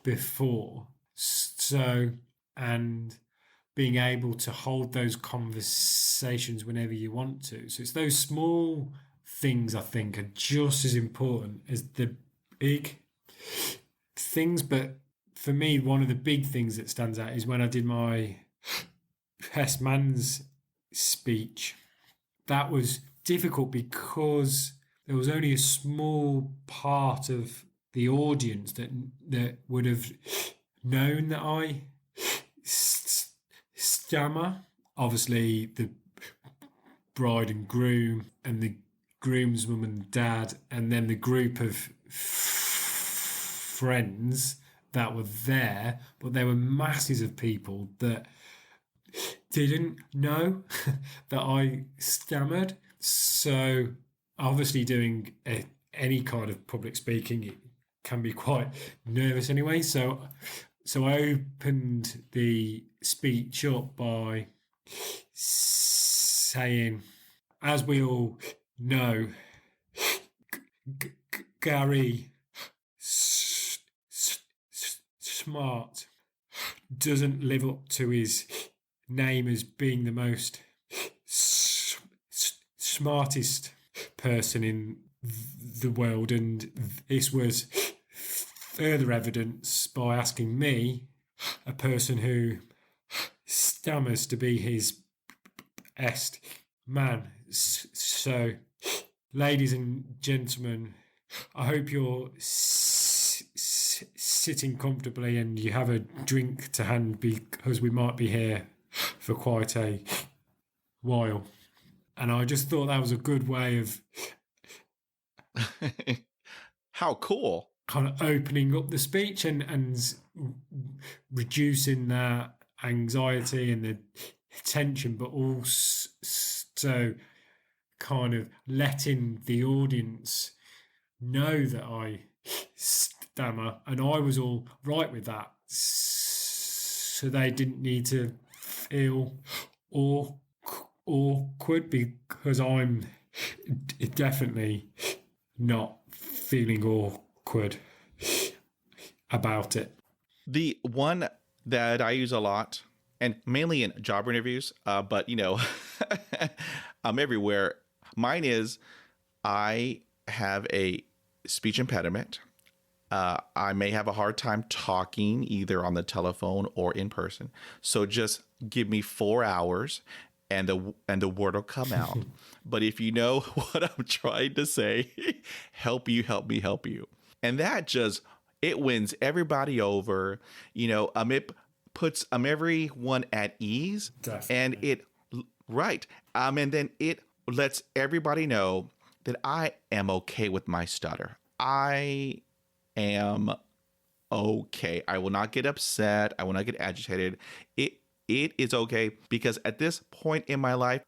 before. So, and being able to hold those conversations whenever you want to. So it's those small things I think are just as important as the big things. But for me, one of the big things that stands out is when I did my best man's speech. That was difficult because there was only a small part of the audience that would have known that I stammer. Obviously, the bride and groom and the groom's mum and dad, and then the group of friends that were there, but there were masses of people that didn't know that I stammered. So obviously doing any kind of public speaking, it can be quite nervous anyway. So I opened the speech up by saying, as we all know, Gary Smart doesn't live up to his name as being the most smartest person in the world, and this was further evidence by asking me, a person who stammers, to be his best man. So, ladies and gentlemen, I hope you're sitting comfortably and you have a drink to hand, because we might be here for quite a while. And I just thought that was a good way of How cool. Kind of opening up the speech and reducing that anxiety and the tension, but also kind of letting the audience know that I stammer, and I was all right with that, so they didn't need to feel awkward, because I'm definitely not feeling awkward about it. The one that I use a lot, and mainly in job interviews, but I'm everywhere. Mine is, I have a speech impediment. I may have a hard time talking either on the telephone or in person. So just give me 4 hours and the word will come out. But if you know what I'm trying to say, help you. And that just, it wins everybody over. It puts everyone at ease. Definitely. And and then it lets everybody know that I am okay with my stutter. I am okay. I will not get upset. I will not get agitated. It is okay, because at this point in my life,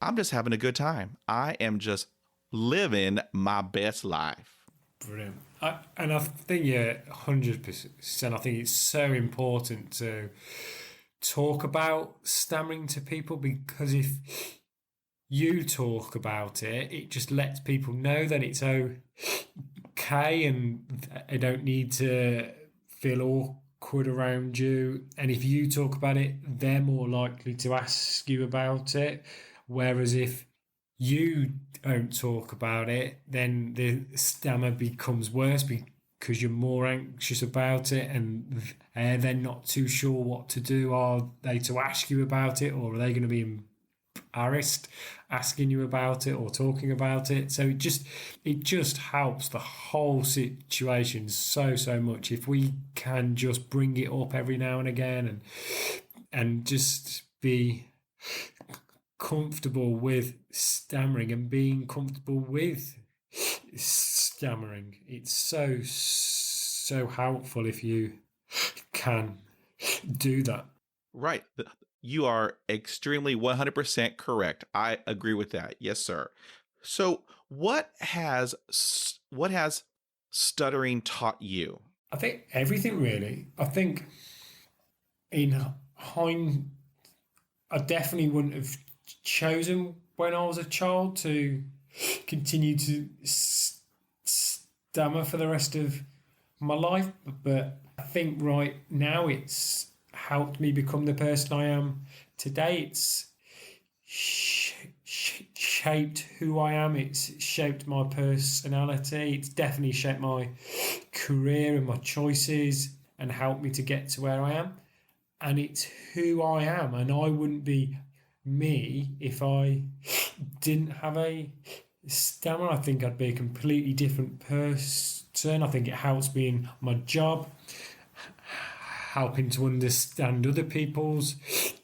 I'm just having a good time. I am just living my best life. Brilliant. And I think, 100%. I think it's so important to talk about stammering to people, because if you talk about it, it just lets people know that it's okay and they don't need to feel awkward around you. And if you talk about it, they're more likely to ask you about it. Whereas if you don't talk about it, then the stammer becomes worse, because you're more anxious about it and they're not too sure what to do. Are they to ask you about it, or are they going to be embarrassed asking you about it or talking about it? So it just helps the whole situation so much if we can just bring it up every now and again and just be comfortable with stammering and being comfortable with stammering. It's so helpful if you can do that. Right. You are extremely 100% correct. I agree with that. Yes, sir. So what has stuttering taught you? I think everything, really. I think in hind, I definitely wouldn't have chosen when I was a child to continue to stammer for the rest of my life. But I think right now it's helped me become the person I am today. It's shaped who I am. It's shaped my personality. It's definitely shaped my career and my choices and helped me to get to where I am. And it's who I am. And I wouldn't be me if I didn't have a stammer, I think I'd be a completely different person. I think it helps me in my job, helping to understand other people's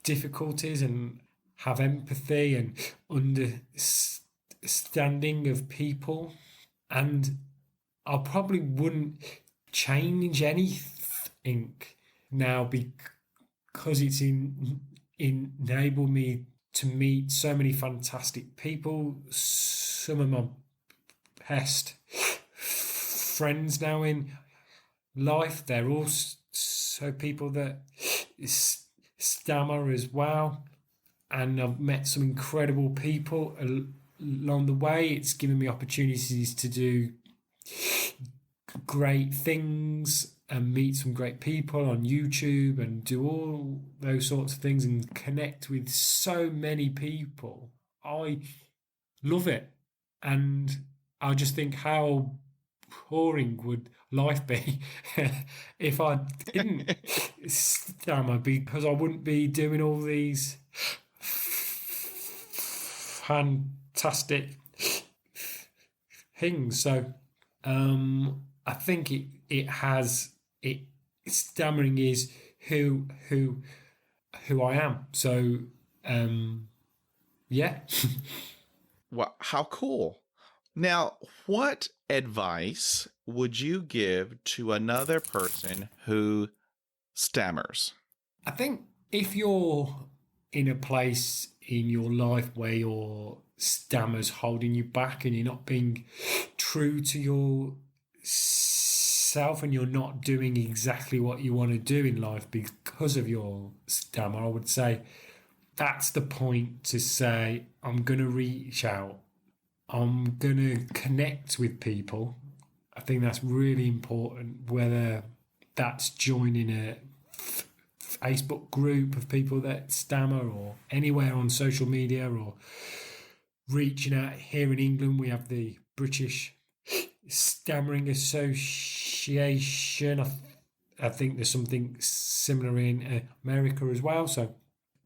difficulties and have empathy and understanding of people. And I probably wouldn't change anything now because it's enabled me to meet so many fantastic people. Some of my best friends now in life, they're also people that stammer as well. And I've met some incredible people along the way. It's given me opportunities to do great things and meet some great people on YouTube and do all those sorts of things and connect with so many people. I love it. And I just think how boring would life be if I didn't stammer, because I wouldn't be doing all these fantastic things. So I think stammering is who I am. So yeah. Wow, how cool. Now, what advice would you give to another person who stammers? I think if you're in a place in your life where your stammer's holding you back and you're not being true to yourself and you're not doing exactly what you want to do in life because of your stammer, I would say that's the point to say, I'm going to reach out. I'm going to connect with people. I think that's really important, whether that's joining a Facebook group of people that stammer or anywhere on social media or reaching out. Here in England, we have the British Stammering Association. I think there's something similar in America as well. So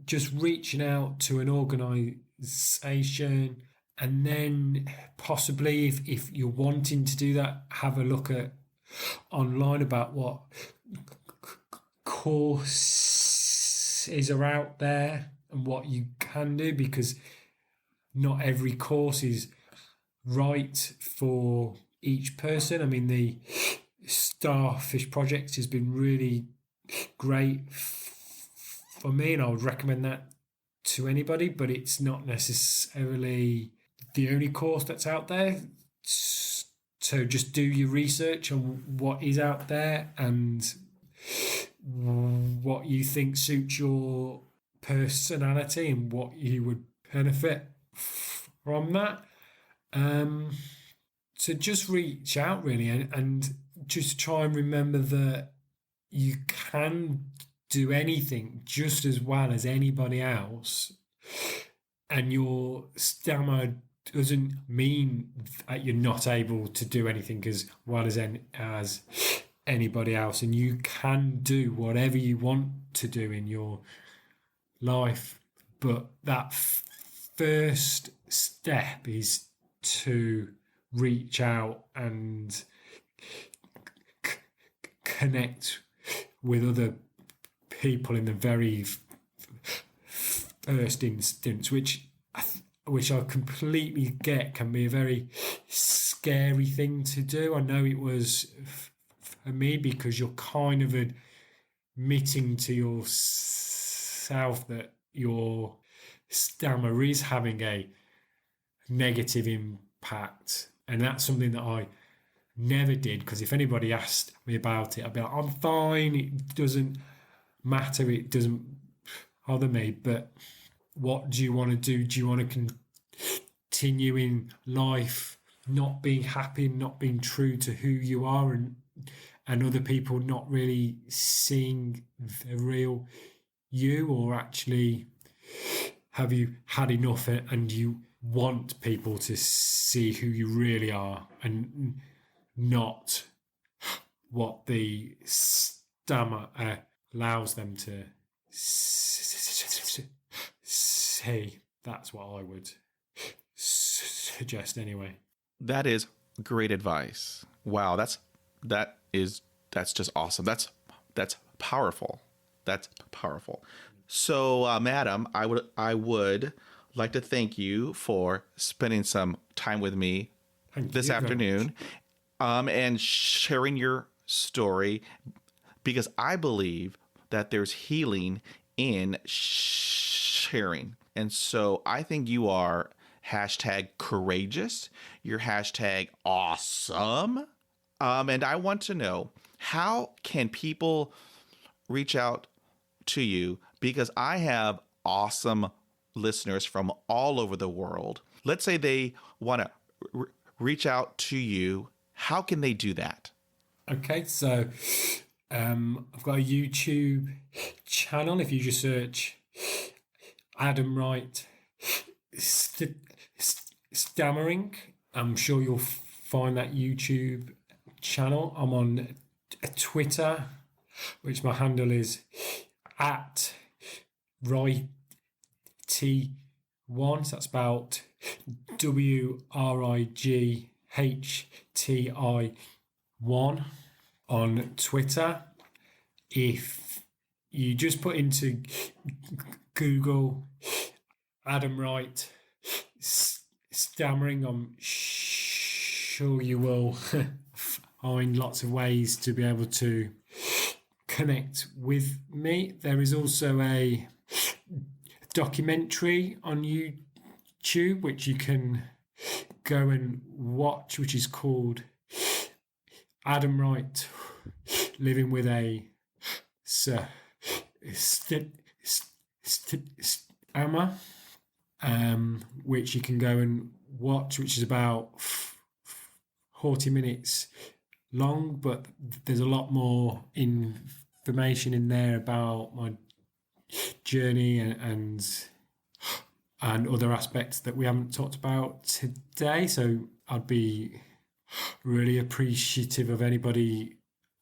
just reaching out to an organisation, and then possibly if you're wanting to do that, have a look at online about what courses are out there and what you can do, because not every course is right for each person. I mean, the Starfish Project has been really great for me, and I would recommend that to anybody, but it's not necessarily the only course that's out there. So just do your research on what is out there and what you think suits your personality and what you would benefit from that. So just reach out really, and just try and remember that you can do anything just as well as anybody else, and your stammer doesn't mean that you're not able to do anything as well as anybody else, and you can do whatever you want to do in your life. But that first step is to reach out and connect with other people in the very first instance, which I completely get can be a very scary thing to do. I know it was for me, because you're kind of admitting to yourself that your stammer is having a negative impact, and that's something that I never did, because if anybody asked me about it, I'd be like, I'm fine, it doesn't matter, it doesn't bother me. But what do you want to do? Do you want to continue in life not being happy, not being true to who you are, and other people not really seeing the real you? Or actually have you had enough and you want people to see who you really are and not what the stammer allows them to say? That's what I would say. suggest anyway. That is great advice. Wow, that's just awesome. That's powerful. That's powerful. So, Adam, I would like to thank you for spending some time with me this afternoon, and sharing your story, because I believe that there's healing in sharing. And so I think you are #courageous. You're #awesome. And I want to know, how can people reach out to you? Because I have awesome listeners from all over the world. Let's say they want to reach out to you. How can they do that? Okay, so I've got a YouTube channel. If you just search Adam Wright stammering, I'm sure you'll find that YouTube channel. I'm on Twitter, which my handle is @WrightT1. So that's about WRIGHTI1 on Twitter. If you just put into Google Adam Wright stammering, I'm sure you will find lots of ways to be able to connect with me. There is also a documentary on YouTube which you can go and watch, which is called Adam Wright Living with a Stammer, which you can go and watch, which is about 40 minutes long, but there's a lot more information in there about my journey and other aspects that we haven't talked about today. So I'd be really appreciative of anybody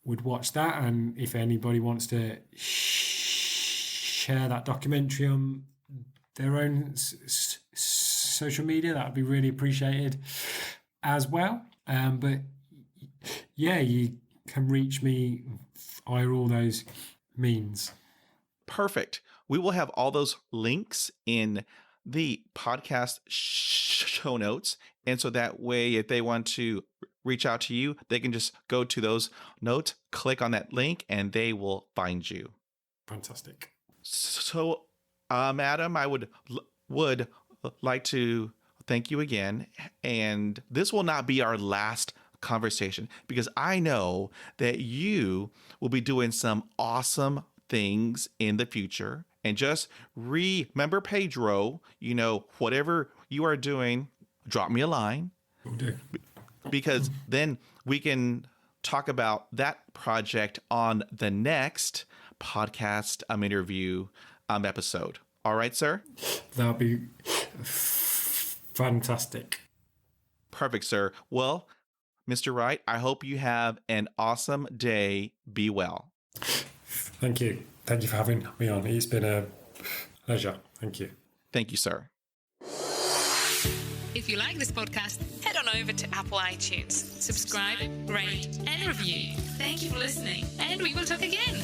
would watch that, and if anybody wants to share that documentary on their own social media, that would be really appreciated as well. But yeah, you can reach me via all those means. Perfect. We will have all those links in the podcast show notes. And so that way, if they want to reach out to you, they can just go to those notes, click on that link, and they will find you. Fantastic. So, Adam, I would like to thank you again. And this will not be our last conversation, because I know that you will be doing some awesome things in the future. And just remember, Pedro, whatever you are doing, drop me a line. Okay. Because then we can talk about that project on the next podcast interview episode. All right, sir? That'll be fantastic. Perfect, sir. Well, Mr. Wright, I hope you have an awesome day. Be well. Thank you. Thank you for having me on. It's been a pleasure. Thank you. Thank you, sir. If you like this podcast, head on over to Apple iTunes. Subscribe, rate, and review. Thank you for listening, and we will talk again.